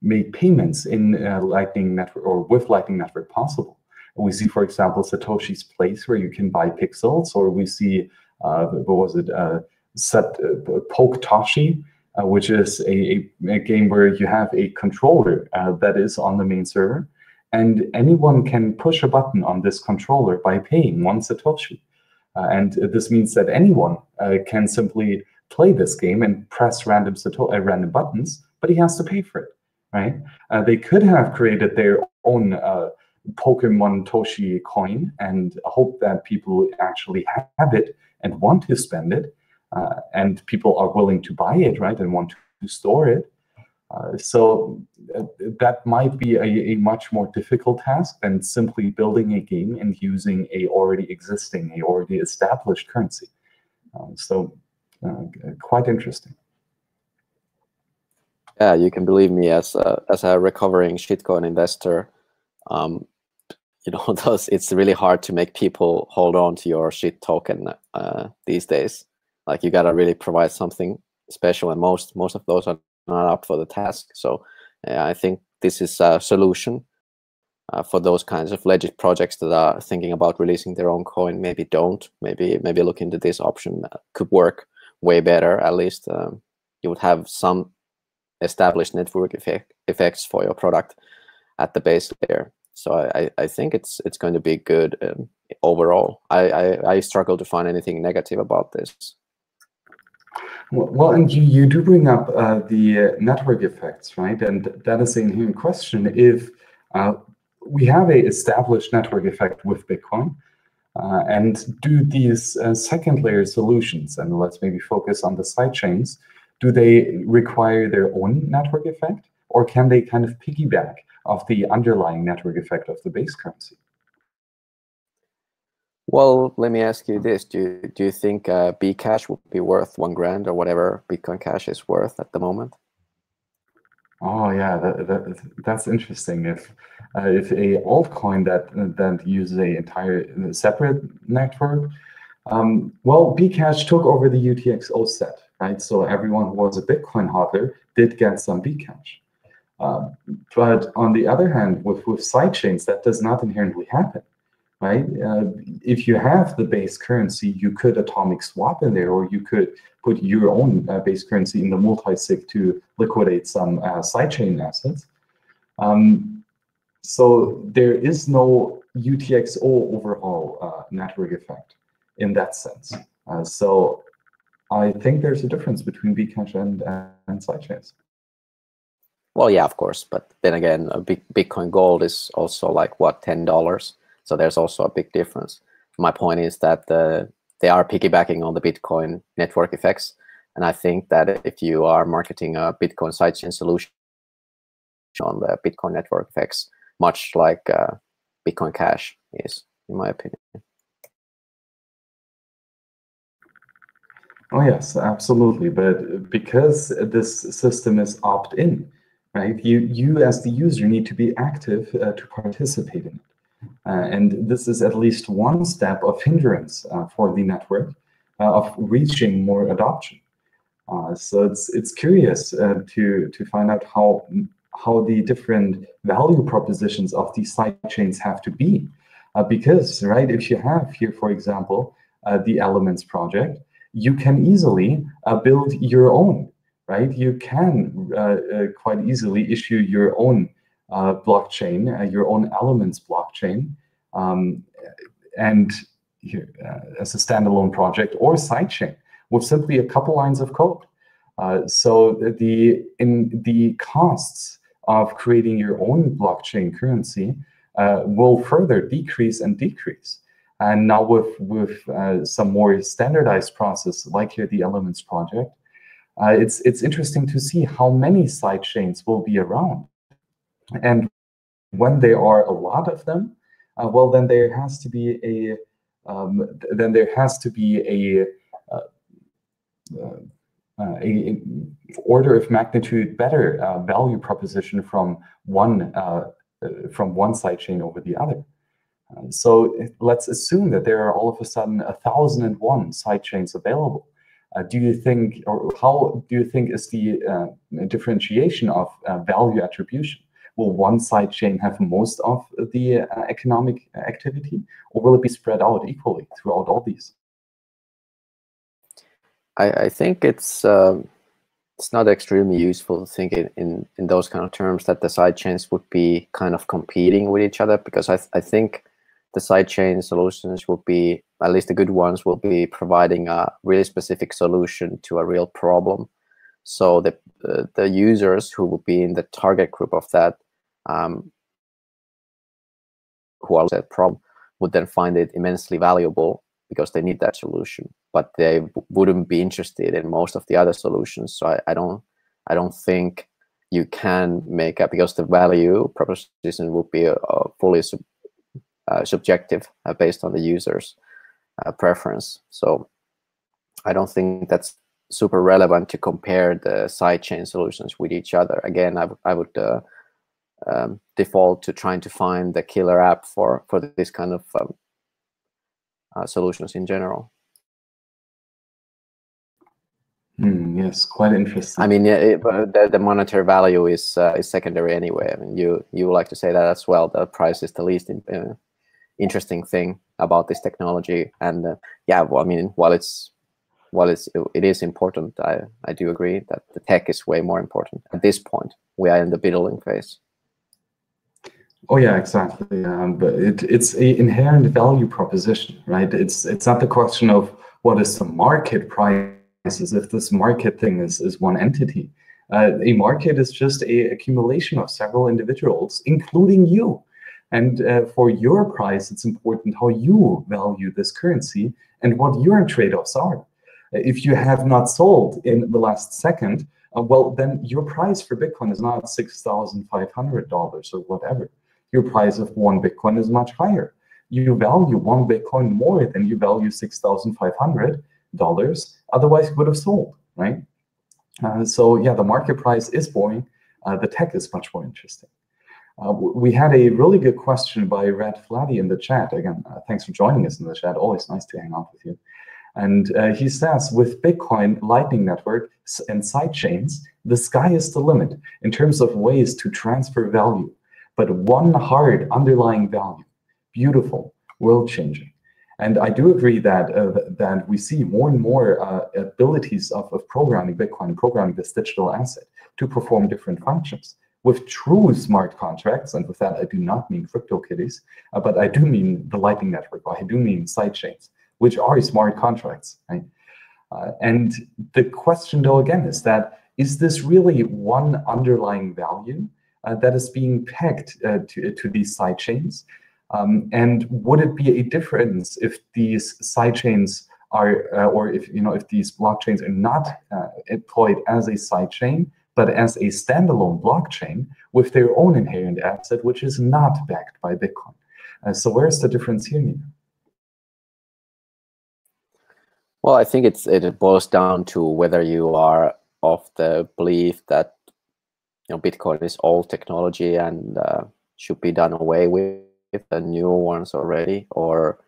make payments in Lightning Network or with Lightning Network possible. We see, for example, Satoshi's Place, where you can buy pixels, or we see what was it, Poketoshi, which is a game where you have a controller that is on the main server, and anyone can push a button on this controller by paying 1 Satoshi. And this means that anyone can simply play this game and press random buttons, but he has to pay for it, right? They could have created their own Pokemon Toshi coin and hope that people actually have it and want to spend it, and people are willing to buy it, right, and want to store it. So that might be a much more difficult task than simply building a game and using a already established currency. Quite interesting. Yeah, you can believe me, as a recovering shitcoin investor, you know, it's really hard to make people hold on to your shit token these days. Like, you gotta really provide something special, and most of those are not up for the task. So I think this is a solution for those kinds of legit projects that are thinking about releasing their own coin. Maybe don't. Maybe look into this option. Could work way better. At least you would have some established network effects for your product at the base layer. So I think it's going to be good overall. I struggle to find anything negative about this. Well, and you do bring up the network effects, right? And that is an inherent question. If we have a established network effect with Bitcoin, and do these second layer solutions, and let's maybe focus on the sidechains, do they require their own network effect, or can they kind of piggyback off the underlying network effect of the base currency? Well, let me ask you this: Do you think Bcash would be worth $1,000 or whatever Bitcoin Cash is worth at the moment? Oh yeah, that's interesting. If a altcoin that uses a entire separate network, well, Bcash took over the UTXO set, right? So everyone who was a Bitcoin hodler did get some Bcash. But on the other hand, with sidechains, that does not inherently happen, right? If you have the base currency, you could atomic swap in there, or you could put your own base currency in the multi-sig to liquidate some sidechain assets. So there is no UTXO overall network effect in that sense. So I think there's a difference between Bcash and sidechains. Well, yeah, of course. But then again, a Bitcoin Gold is also like, what, $10? So there's also a big difference. My point is that they are piggybacking on the Bitcoin network effects. And I think that if you are marketing a Bitcoin sidechain solution on the Bitcoin network effects, much like Bitcoin Cash is, in my opinion. Oh yes, absolutely. But because this system is opt-in, right? You as the user need to be active to participate in it. And this is at least one step of hindrance for the network of reaching more adoption. So it's curious to find out how the different value propositions of these sidechains have to be, because right, if you have here, for example, the Elements project, you can easily build your own, right? You can quite easily issue your own blockchain, your own Elements blockchain, and here, as a standalone project or sidechain with simply a couple lines of code. So the costs of creating your own blockchain currency will further decrease and decrease. And now with some more standardized process, like here the Elements project, it's interesting to see how many sidechains will be around. And when there are a lot of them, well, then there has to be order of magnitude better value proposition from one sidechain over the other. So let's assume that there are all of a sudden 1,001 sidechains available. Do you think, or how do you think is the differentiation of value attribution? Will one sidechain have most of the economic activity, or will it be spread out equally throughout all these? I think it's not extremely useful to think in those kind of terms, that the sidechains would be kind of competing with each other, because I think the sidechain solutions will be, at least the good ones, will be providing a really specific solution to a real problem. So the users who will be in the target group of that, who are that problem, would then find it immensely valuable because they need that solution, but they wouldn't be interested in most of the other solutions. So I don't think you can make up, because the value proposition will be fully subjective, based on the user's preference. So I don't think that's super relevant to compare the sidechain solutions with each other. Again, I would default to trying to find the killer app for this kind of solutions in general. Yes, quite interesting. I mean, the monetary value is secondary anyway. I mean, you like to say that as well. The price is the least interesting thing about this technology. And yeah, well, I mean, while it is important, I do agree that the tech is way more important at this point. We are in the middling phase. Oh yeah, exactly. But it's an inherent value proposition, right? It's not the question of what is the market price, as if this market thing is one entity. A market is just an accumulation of several individuals, including you. And for your price, it's important how you value this currency and what your trade-offs are. If you have not sold in the last second, well, then your price for Bitcoin is not $6,500 or whatever. Your price of one Bitcoin is much higher. You value one Bitcoin more than you value $6,500. Otherwise, you would have sold, right? So yeah, the market price is boring. The tech is much more interesting. We had a really good question by Red Flatty in the chat. Again, thanks for joining us in the chat. Always nice to hang out with you. And he says, with Bitcoin, Lightning Network, and sidechains, the sky is the limit in terms of ways to transfer value. But one hard underlying value, beautiful, world-changing. And I do agree that that we see more and more abilities of programming Bitcoin, programming this digital asset to perform different functions with true smart contracts. And with that, I do not mean CryptoKitties, but I do mean the Lightning Network. I do mean sidechains, which are smart contracts, right? And the question, though, again, is this really one underlying value that is being pegged to these sidechains? And would it be a difference if these sidechains are, or if these blockchains are not employed as a sidechain, but as a standalone blockchain with their own inherent asset, which is not backed by Bitcoin? So where's the difference here, Niko? Well, I think it boils down to whether you are of the belief that Bitcoin is old technology and should be done away with the new ones already, or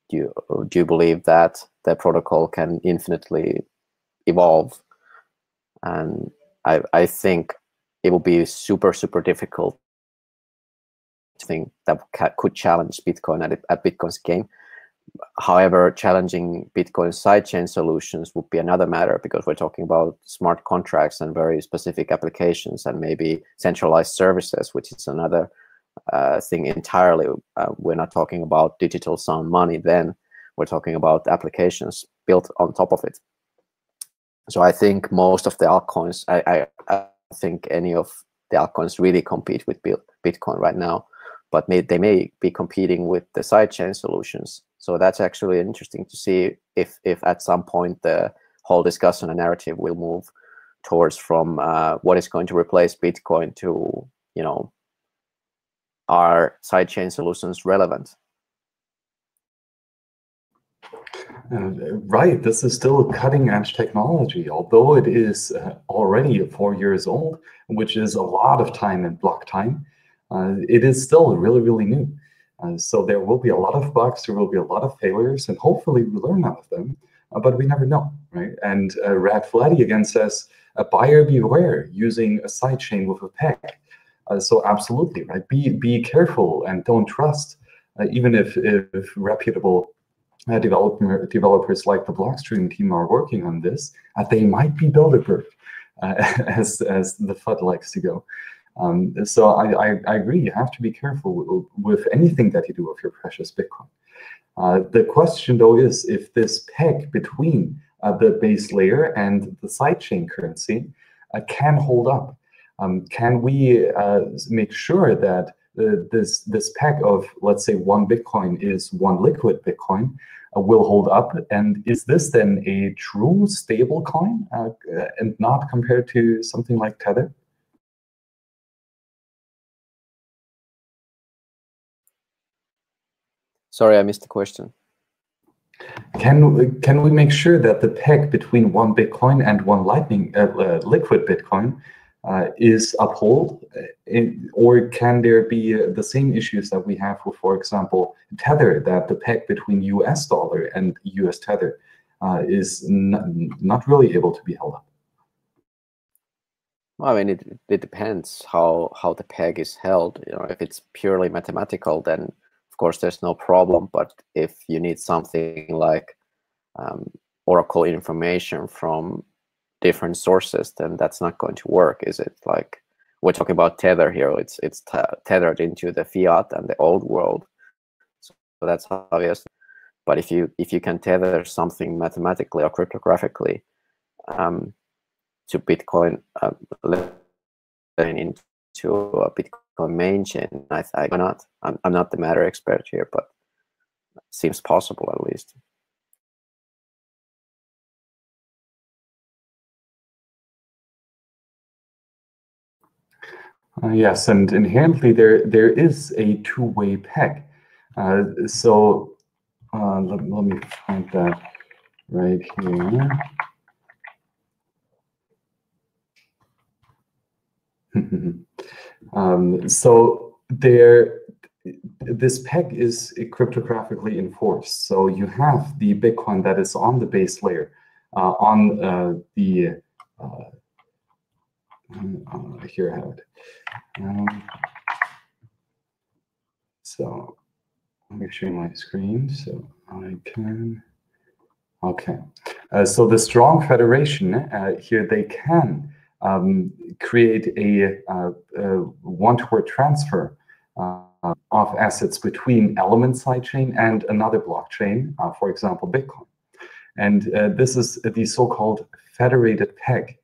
do you believe that the protocol can infinitely evolve? And I think it will be super difficult thing that could challenge Bitcoin at Bitcoin's game. However, challenging Bitcoin sidechain solutions would be another matter, because we're talking about smart contracts and very specific applications, and maybe centralized services, which is another thing entirely. We're not talking about digital sound money then. We're talking about applications built on top of it. So I think most of the altcoins, I think any of the altcoins really compete with Bitcoin right now, but they may be competing with the sidechain solutions. So that's actually interesting to see if at some point the whole discussion and narrative will move towards from what is going to replace Bitcoin to, are sidechain solutions relevant? Right, this is still cutting edge technology, although it is already 4 years old, which is a lot of time in block time. It is still really, really new. So there will be a lot of bugs, there will be a lot of failures, and hopefully we learn out of them, but we never know, right? And Rat Flatty again says, buyer beware using a sidechain with a peg. So absolutely, right? Be careful and don't trust, even if reputable developers like the Blockstream team are working on this. They might be builder-proof, as the FUD likes to go. So I agree, you have to be careful with anything that you do with your precious Bitcoin. The question, though, is if this peg between the base layer and the sidechain currency can hold up. Can we make sure that this peg of, let's say, 1 Bitcoin is 1 liquid Bitcoin will hold up? And is this then a true stable coin and not compared to something like Tether? Sorry, I missed the question. Can we make sure that the peg between 1 Bitcoin and 1 Lightning liquid Bitcoin is upheld, or can there be the same issues that we have with, for example, Tether, that the peg between US dollar and US Tether is not really able to be held up? Well, I mean, it depends how the peg is held. You know, if it's purely mathematical, then of course there's no problem. But if you need something like Oracle information from different sources, then that's not going to work, is it? Like, we're talking about Tether here. It's tethered into the fiat and the old world, so that's obvious. But if you can tether something mathematically or cryptographically to Bitcoin, into a Bitcoin main chain, I cannot. I'm not the matter expert here, but it seems possible at least. Yes, and inherently there is a two-way peg. So let me find that right here. So this peg is cryptographically enforced. So you have the Bitcoin that is on the base layer, on the here I have it. So let me share my screen so I can. Okay, so the strong federation here, they can create a one-to-one transfer of assets between element sidechain and another blockchain, for example, Bitcoin. And this is the so-called federated peg.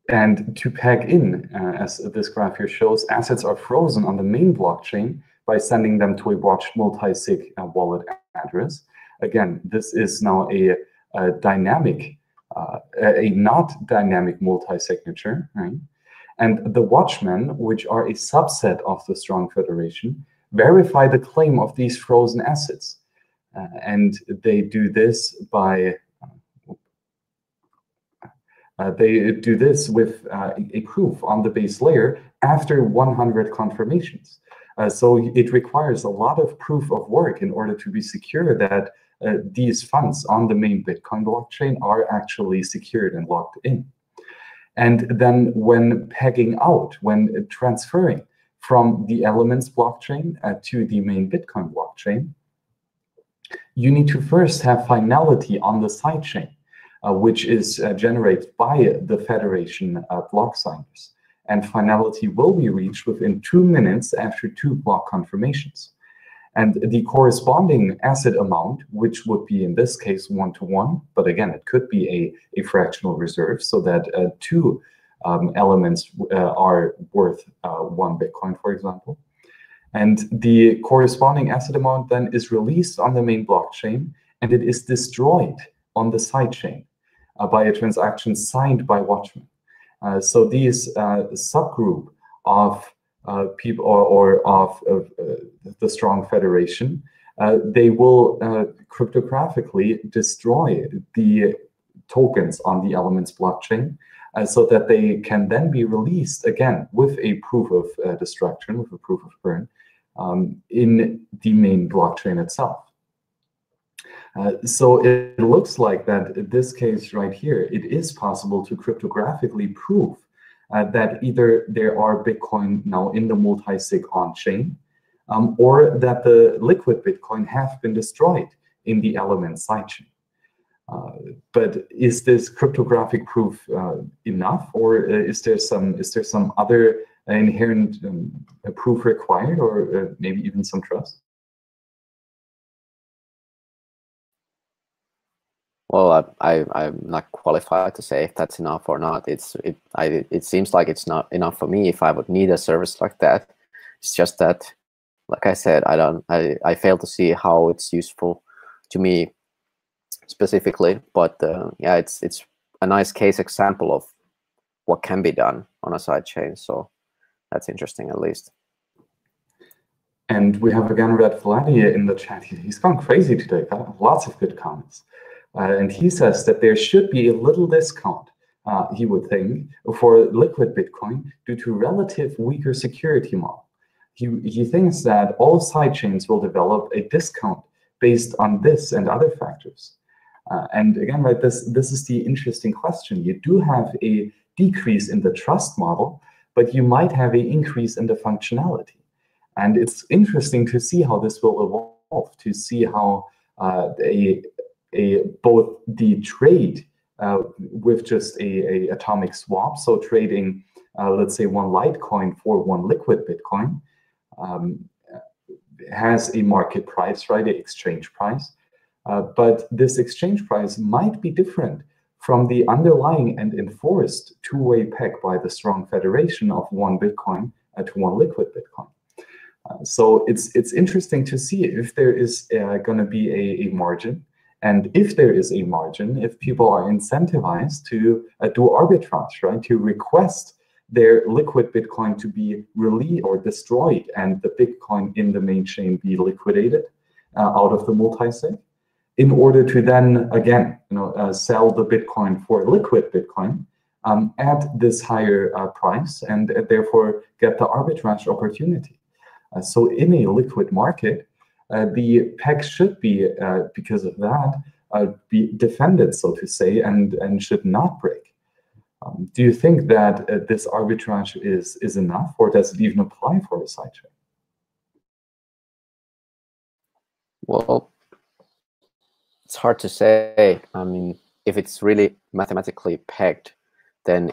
And to peg in, as this graph here shows, assets are frozen on the main blockchain by sending them to a watched multi-sig wallet address. Again, this is now a dynamic, a not dynamic multi-signature, right? And the watchmen, which are a subset of the strong federation, verify the claim of these frozen assets. And they do this by with a proof on the base layer after 100 confirmations. So it requires a lot of proof of work in order to be secure that these funds on the main Bitcoin blockchain are actually secured and locked in. And then when pegging out, when transferring from the Elements blockchain to the main Bitcoin blockchain, you need to first have finality on the sidechain, which is generated by the Federation block signers. And finality will be reached within 2 minutes after 2 block confirmations. And the corresponding asset amount, which would be in this case 1-to-1, but again, it could be a fractional reserve, so that 2 elements are worth 1 Bitcoin, for example. And the corresponding asset amount then is released on the main blockchain, and it is destroyed on the sidechain by a transaction signed by watchmen. So these subgroup of people or of the strong federation they will cryptographically destroy the tokens on the Elements blockchain so that they can then be released again with a proof of destruction, with a proof of burn in the main blockchain itself. So it looks like that in this case right here, it is possible to cryptographically prove that either there are Bitcoin now in the multi-sig on-chain, or that the liquid Bitcoin have been destroyed in the Elements sidechain. But is this cryptographic proof enough, or is there some other inherent proof required, or maybe even some trust? Well, I'm not qualified to say if that's enough or not. It seems like it's not enough for me if I would need a service like that. It's just that, like I said, I fail to see how it's useful to me specifically. But yeah, it's a nice case example of what can be done on a sidechain. So that's interesting, at least. And we have again Red Vladia in the chat. He's gone crazy today. Got lots of good comments. And he says that there should be a little discount, he would think, for liquid Bitcoin due to relative weaker security model. He thinks that all sidechains will develop a discount based on this and other factors. And again, right, this is the interesting question. You do have a decrease in the trust model, but you might have an increase in the functionality. And it's interesting to see how this will evolve, to see how both the trade with just a atomic swap, so trading, let's say, one Litecoin for one liquid Bitcoin, has a market price, right, an exchange price. But this exchange price might be different from the underlying and enforced two-way peg by the strong federation of one Bitcoin to one liquid Bitcoin. So it's interesting to see if there is going to be a margin. And if there is a margin, if people are incentivized to do arbitrage, right, to request their liquid Bitcoin to be released or destroyed and the Bitcoin in the main chain be liquidated out of the multi-sig, in order to then, again, sell the Bitcoin for liquid Bitcoin at this higher price and therefore get the arbitrage opportunity. So in a liquid market, the peg should be, because of that, be defended, so to say, and should not break. Do you think that this arbitrage is enough, or does it even apply for a sidechain? Well, it's hard to say. I mean, if it's really mathematically pegged, then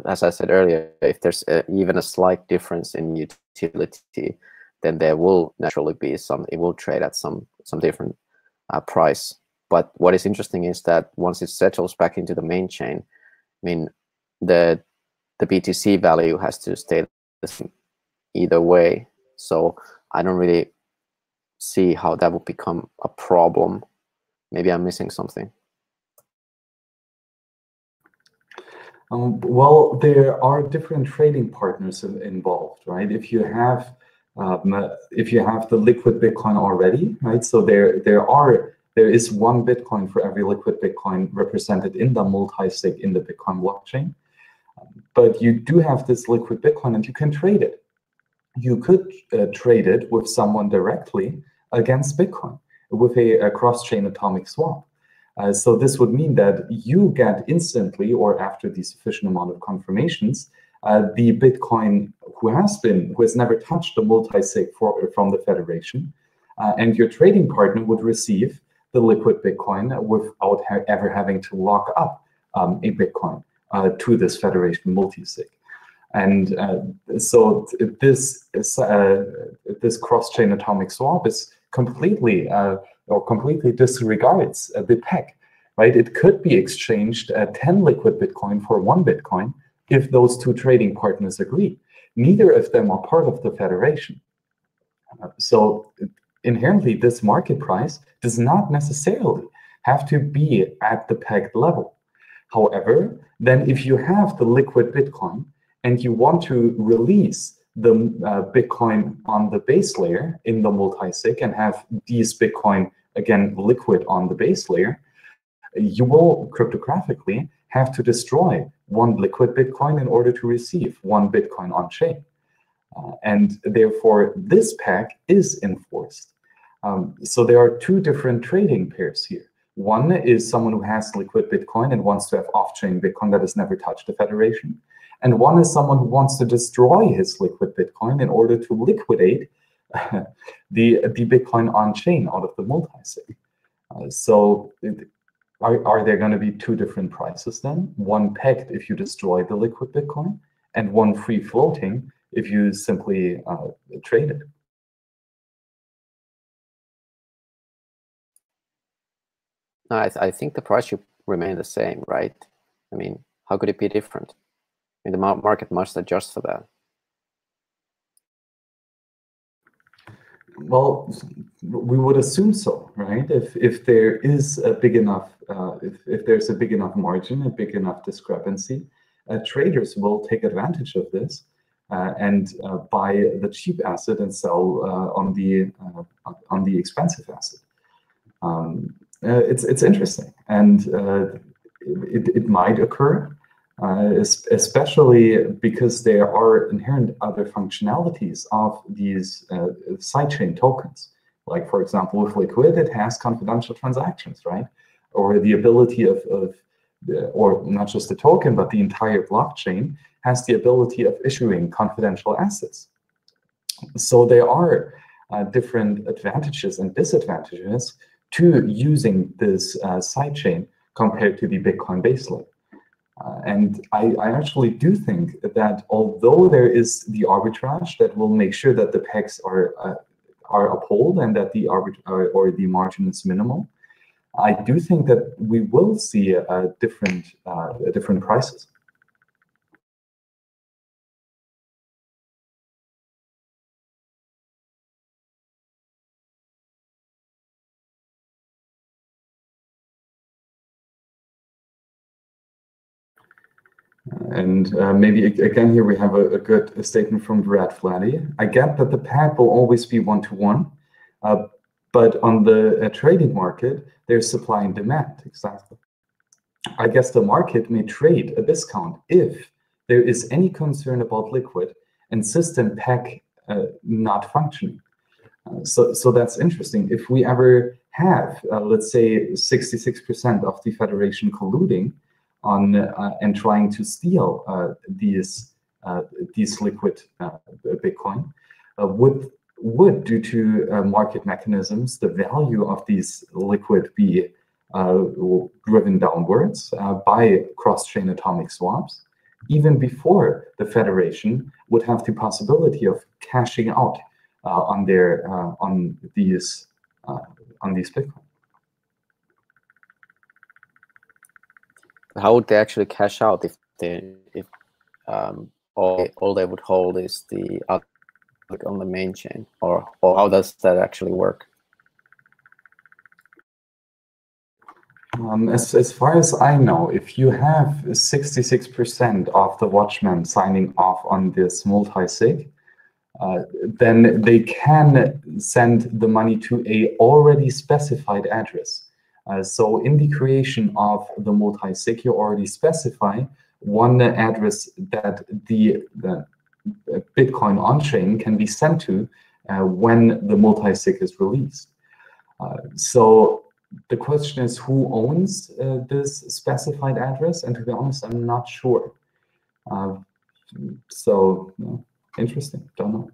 as I said earlier, if there's even a slight difference in utility, then there will naturally be it will trade at some different price. But what is interesting is that once it settles back into the main chain, I mean, the BTC value has to stay the same either way. So I don't really see how that would become a problem. Maybe I'm missing something. Well, there are different trading partners involved, right? If you have the liquid Bitcoin already, right? So there is one Bitcoin for every liquid Bitcoin represented in the multi-sig in the Bitcoin blockchain. But you do have this liquid Bitcoin and you can trade it. You could trade it with someone directly against Bitcoin with a cross-chain atomic swap. So this would mean that you get instantly, or after the sufficient amount of confirmations, the Bitcoin who has never touched the multi-sig from the federation, and your trading partner would receive the liquid Bitcoin without ever having to lock up a Bitcoin to this federation multi-sig. And so this cross-chain atomic swap is completely disregards the peg, right? It could be exchanged at 10 liquid Bitcoin for one Bitcoin if those two trading partners agree. Neither of them are part of the federation. So inherently, this market price does not necessarily have to be at the pegged level. However, then if you have the liquid Bitcoin and you want to release the Bitcoin on the base layer in the multi-sig and have these Bitcoin, again, liquid on the base layer, you will cryptographically have to destroy one liquid Bitcoin in order to receive one Bitcoin on chain. And therefore, this peg is enforced. So there are two different trading pairs here. One is someone who has liquid Bitcoin and wants to have off-chain Bitcoin that has never touched the federation. And one is someone who wants to destroy his liquid Bitcoin in order to liquidate the Bitcoin on-chain out of the multi-sig. Are there going to be two different prices then? One pegged if you destroy the liquid Bitcoin, and one free floating if you simply trade it. No, I think the price should remain the same, right? I mean, how could it be different? I mean, the market must adjust for that. Well, we would assume so, right? If there is a big enough, if there's a big enough margin, a big enough discrepancy, traders will take advantage of this and buy the cheap asset and sell on the expensive asset. It's interesting, and it might occur, especially because there are inherent other functionalities of these sidechain tokens. Like, for example, with Liquid, it has confidential transactions, right? Or the ability or not just the token, but the entire blockchain has the ability of issuing confidential assets. So there are different advantages and disadvantages to using this sidechain compared to the Bitcoin base layer. And I actually do think that although there is the arbitrage that will make sure that the pegs are upheld and that the arbitrage or the margin is minimal, I do think that we will see different prices. And maybe again here we have a good statement from Brad Flatty. I get that the peg will always be one-to-one, but on the trading market, there's supply and demand. Exactly. I guess the market may trade a discount if there is any concern about liquid and system peg not functioning. So that's interesting. If we ever have, let's say, 66% of the federation colluding on and trying to steal these liquid Bitcoin, would due to market mechanisms, the value of these liquid be driven downwards by cross-chain atomic swaps, even before the federation would have the possibility of cashing out on these Bitcoin. How would they actually cash out if all they would hold is the on the main chain, or how does that actually work? As far as I know, if you have 66% of the watchmen signing off on this multi-sig, then they can send the money to a already specified address. So in the creation of the multi-sig, you already specify one address that the Bitcoin on-chain can be sent to when the multi-sig is released. So the question is, who owns this specified address? And to be honest, I'm not sure. Interesting. Don't know.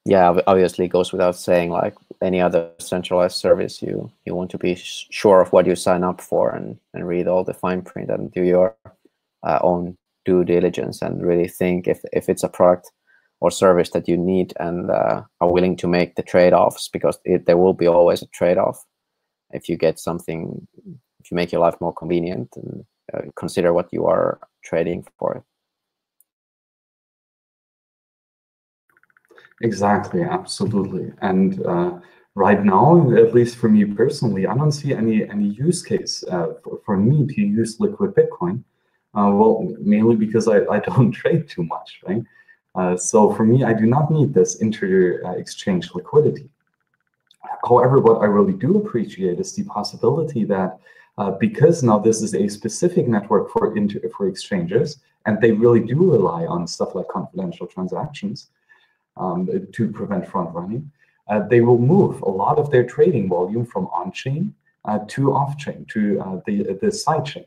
Yeah, obviously it goes without saying, like any other centralized service, you want to be sure of what you sign up for and read all the fine print and do your own due diligence and really think if it's a product or service that you need and are willing to make the trade-offs, because there will be always a trade-off. If you get something, if you make your life more convenient, and consider what you are trading for. Exactly, absolutely. And Right now, at least for me personally, I don't see any use case for me to use liquid Bitcoin. Well, mainly because I don't trade too much, right? So for me, I do not need this inter-exchange liquidity. However, what I really do appreciate is the possibility that because now this is a specific network for exchanges, and they really do rely on stuff like confidential transactions to prevent front running, they will move a lot of their trading volume from on-chain to off-chain, to the sidechain.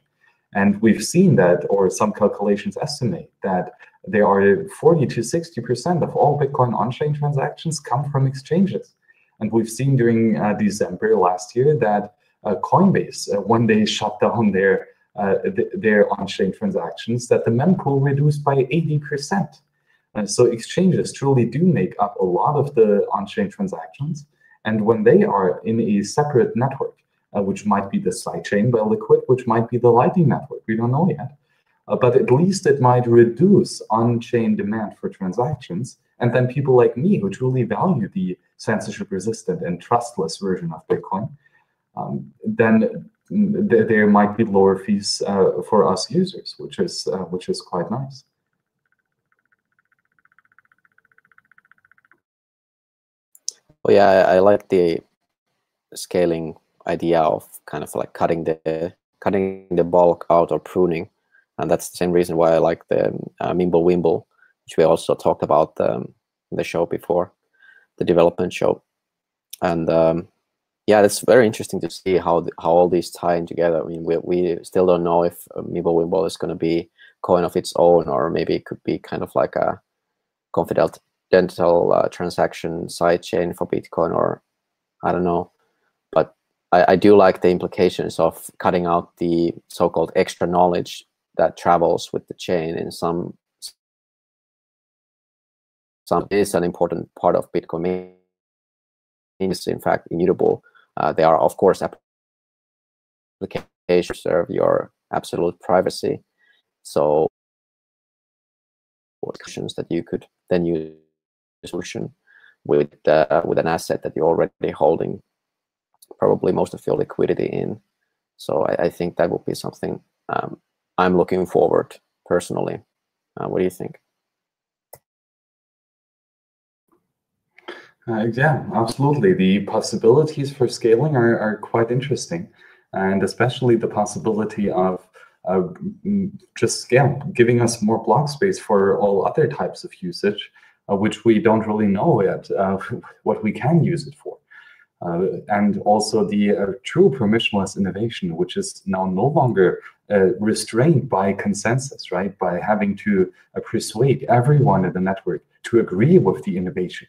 And we've seen that, or some calculations estimate that there are 40 to 60% of all Bitcoin on-chain transactions come from exchanges. And we've seen during December last year that Coinbase, when they shut down their on-chain transactions, that the mempool reduced by 80%. So exchanges truly do make up a lot of the on-chain transactions. And when they are in a separate network, which might be the sidechain by Liquid, which might be the Lightning Network, we don't know yet. But at least it might reduce on-chain demand for transactions. And then people like me, who truly value the censorship-resistant and trustless version of Bitcoin, then there might be lower fees for us users, which is quite nice. Well, yeah, I like the scaling idea of kind of like cutting the bulk out or pruning, and that's the same reason why I like the Mimblewimble, which we also talked about in the show before, the development show. And yeah, it's very interesting to see how all these tie in together. I mean, we still don't know if Mimblewimble is going to be coin of its own, or maybe it could be kind of like a confidential transaction sidechain for Bitcoin, or I don't know. But I do like the implications of cutting out the so-called extra knowledge that travels with the chain in some is an important part of Bitcoin. Is in fact immutable. There are, of course, applications serve your absolute privacy. So questions that you could then use a solution with an asset that you're already holding probably most of your liquidity in. So I think that would be something I'm looking forward personally. What do you think? Yeah, absolutely. The possibilities for scaling are quite interesting, and especially the possibility of just giving us more block space for all other types of usage, which we don't really know yet what we can use it for. And also the true permissionless innovation, which is now no longer restrained by consensus, right? By having to persuade everyone in the network to agree with the innovation.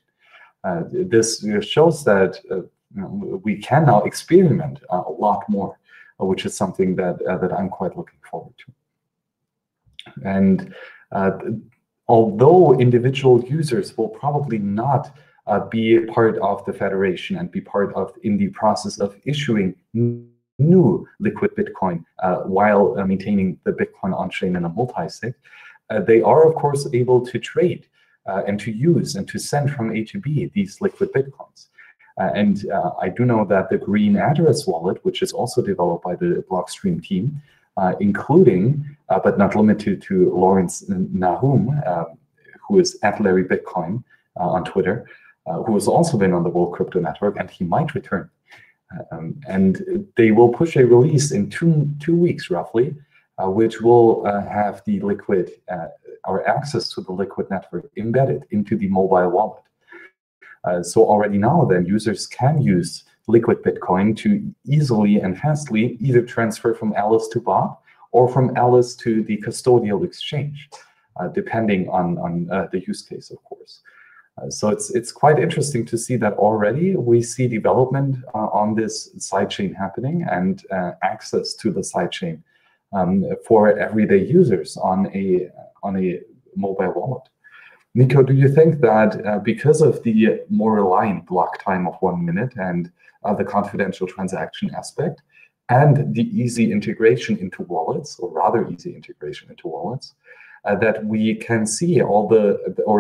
This shows that we can now experiment a lot more, which is something that I'm quite looking forward to. And although individual users will probably not be part of the federation and be part of in the process of issuing new liquid Bitcoin while maintaining the Bitcoin on-chain in a multi-sig, they are of course able to trade and to use and to send from A to B these liquid Bitcoins. And I do know that the Green Address wallet, which is also developed by the Blockstream team, including, but not limited to, Lawrence Nahum, who is at Larry Bitcoin on Twitter, who has also been on the World Crypto Network, and he might return. And they will push a release in two weeks, roughly, which will have the liquid, or access to the liquid network embedded into the mobile wallet. So already now, then, users can use liquid Bitcoin to easily and fastly either transfer from Alice to Bob or from Alice to the custodial exchange, depending on the use case, of course. So it's quite interesting to see that already we see development on this sidechain happening, and access to the sidechain for everyday users on a mobile wallet. Niko, do you think that because of the more reliant block time of 1 minute and the confidential transaction aspect and the easy integration into wallets, or rather easy integration into wallets, that we can see or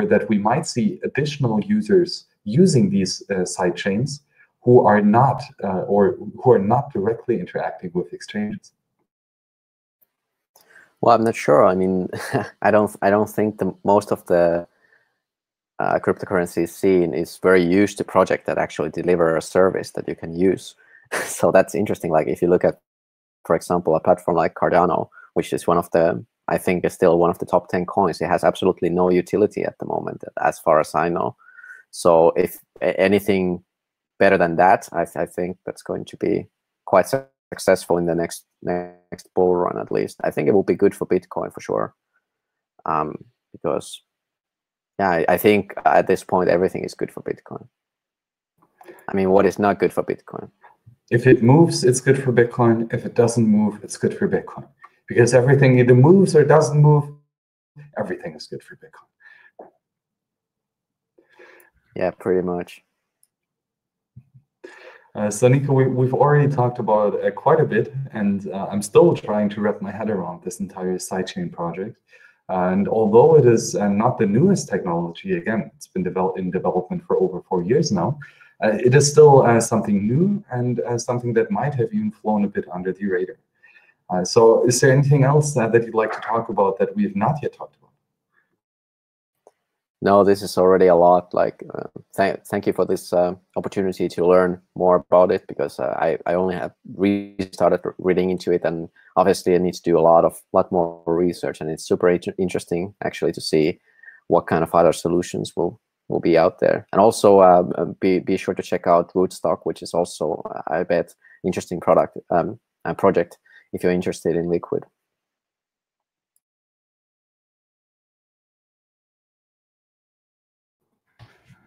that we might see additional users using these sidechains who are not directly interacting with exchanges? Well, I'm not sure. I mean, I don't think most of the cryptocurrency scene is very used to projects that actually deliver a service that you can use. So that's interesting. Like if you look at, for example, a platform like Cardano, which is one of the, I think is still one of the top 10 coins, it has absolutely no utility at the moment, as far as I know. So if anything better than that, I think that's going to be quite successful in the next bull run, at least. I think it will be good for Bitcoin for sure. Because yeah, I think at this point everything is good for Bitcoin. I mean, what is not good for Bitcoin? If it moves, it's good for Bitcoin. If it doesn't move, it's good for Bitcoin. Because everything either moves or doesn't move, everything is good for Bitcoin. Yeah, pretty much. So Niko, we've already talked about quite a bit, and I'm still trying to wrap my head around this entire sidechain project. And although it is not the newest technology, again, it's been in development for over 4 years now, it is still something new and something that might have even flown a bit under the radar. So is there anything else that you'd like to talk about that we have not yet talked about? No, this is already a lot. Like, thank you for this opportunity to learn more about it, because I only have started reading into it, and obviously I need to do a lot more research, and it's super interesting actually to see what kind of other solutions will be out there. And also be sure to check out Rootstock, which is also I bet interesting project if you're interested in Liquid.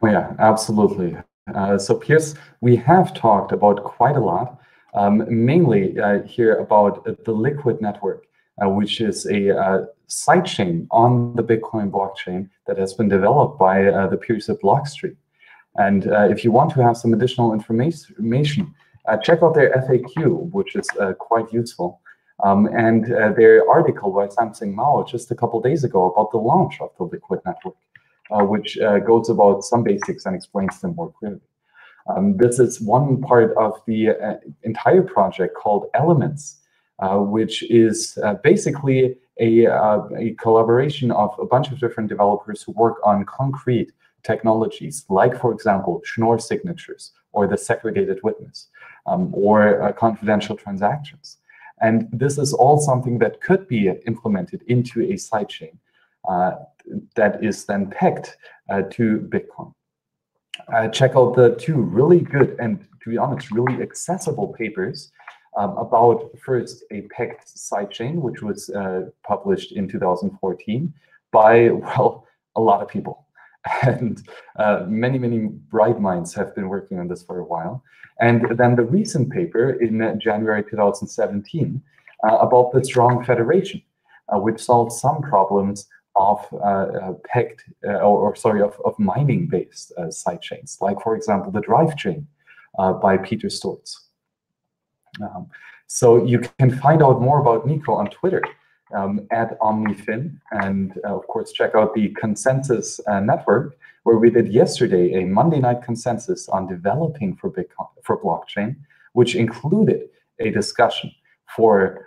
Oh, yeah, absolutely. So Piers, we have talked about quite a lot, mainly here about the Liquid network, which is a sidechain on the Bitcoin blockchain that has been developed by the peers at Blockstream. And if you want to have some additional information, check out their FAQ, which is quite useful. And their article by Samsung Mao just a couple days ago about the launch of the Liquid network, which goes about some basics and explains them more clearly. This is one part of the entire project called Elements, which is basically a collaboration of a bunch of different developers who work on concrete technologies, like, for example, Schnorr signatures, or the segregated witness, or confidential transactions. And this is all something that could be implemented into a sidechain that is then pegged to Bitcoin. Check out the two really good and, to be honest, really accessible papers about, first, a pegged sidechain, which was published in 2014 by, well, a lot of people. And many, many bright minds have been working on this for a while. And then the recent paper in January 2017 about the strong federation, which solves some problems of pegged, of mining-based sidechains, like, for example, the Drive chain by Peter Stortz. So you can find out more about Niko on Twitter at OmniFin, and of course check out the Consensus network, where we did yesterday a Monday night consensus on developing for Bitcoin, for blockchain, which included a discussion for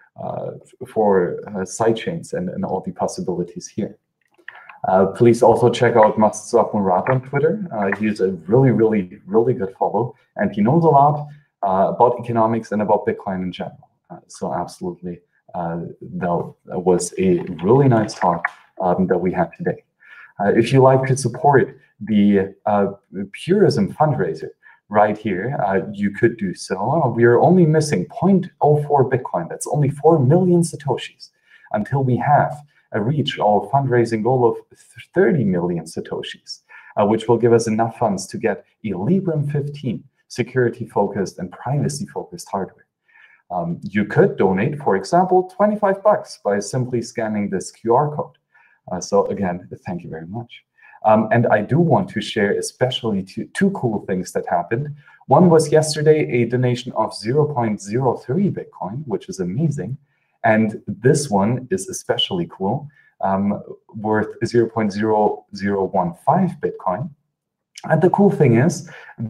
sidechains and all the possibilities here. Please also check out Mastswap Murat on Twitter. He's a really, really, really good follow, and he knows a lot about economics and about Bitcoin in general. So absolutely, that was a really nice talk that we had today. If you like to support the Purism fundraiser right here, you could do so. We are only missing 0.04 Bitcoin. That's only 4 million Satoshis until we have reach our fundraising goal of 30 million Satoshis, which will give us enough funds to get a Librem 15 security-focused and privacy-focused hardware. You could donate, for example, $25 by simply scanning this QR code. So again, thank you very much. And I do want to share especially two cool things that happened. One was yesterday a donation of 0.03 Bitcoin, which is amazing. And this one is especially cool, worth 0.0015 Bitcoin. And the cool thing is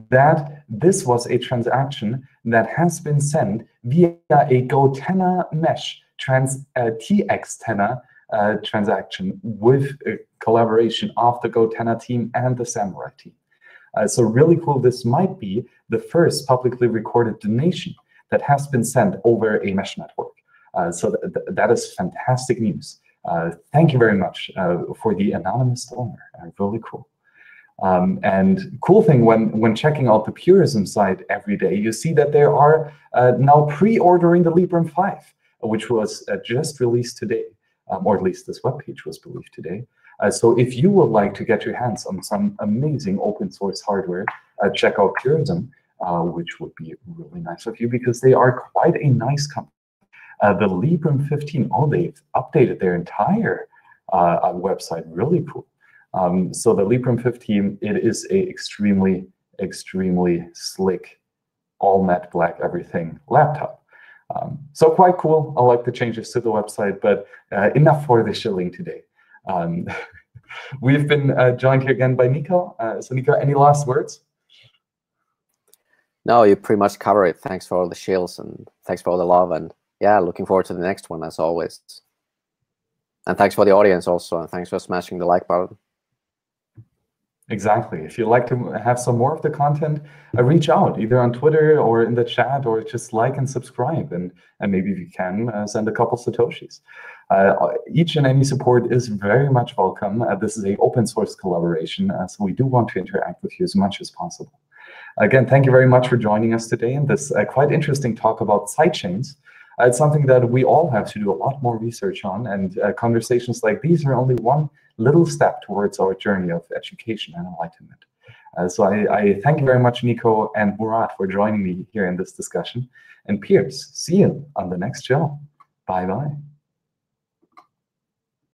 that this was a transaction that has been sent via a GoTenna mesh TX Tenna transaction with collaboration of the GoTenna team and the Samurai team. So really cool. This might be the first publicly recorded donation that has been sent over a mesh network. So that is fantastic news. Thank you very much for the anonymous donor. Really cool. And cool thing, when checking out the Purism site every day, you see that there are now pre-ordering the Librem 5, which was just released today, or at least this webpage was released today. So if you would like to get your hands on some amazing open source hardware, check out Purism, which would be really nice of you because they are quite a nice company. The Librem 15, oh, they've updated their entire website, really cool. So the Librem 15, it is a extremely, extremely slick, all matte black everything laptop. So quite cool. I like the changes to the website, but enough for the shilling today. We've been joined here again by Niko. So Niko, any last words? No, you pretty much cover it. Thanks for all the shills and thanks for all the love. And yeah, looking forward to the next one as always. And thanks for the audience also. And thanks for smashing the like button. Exactly. If you'd like to have some more of the content, reach out either on Twitter or in the chat, or just like and subscribe. And maybe if you can, send a couple Satoshis. Each and any support is very much welcome. This is an open source collaboration, so we do want to interact with you as much as possible. Again, thank you very much for joining us today in this quite interesting talk about sidechains. It's something that we all have to do a lot more research on, and conversations like these are only one little step towards our journey of education and enlightenment. So I thank you very much, Niko and Murat, for joining me here in this discussion. And peers, see you on the next show. Bye-bye.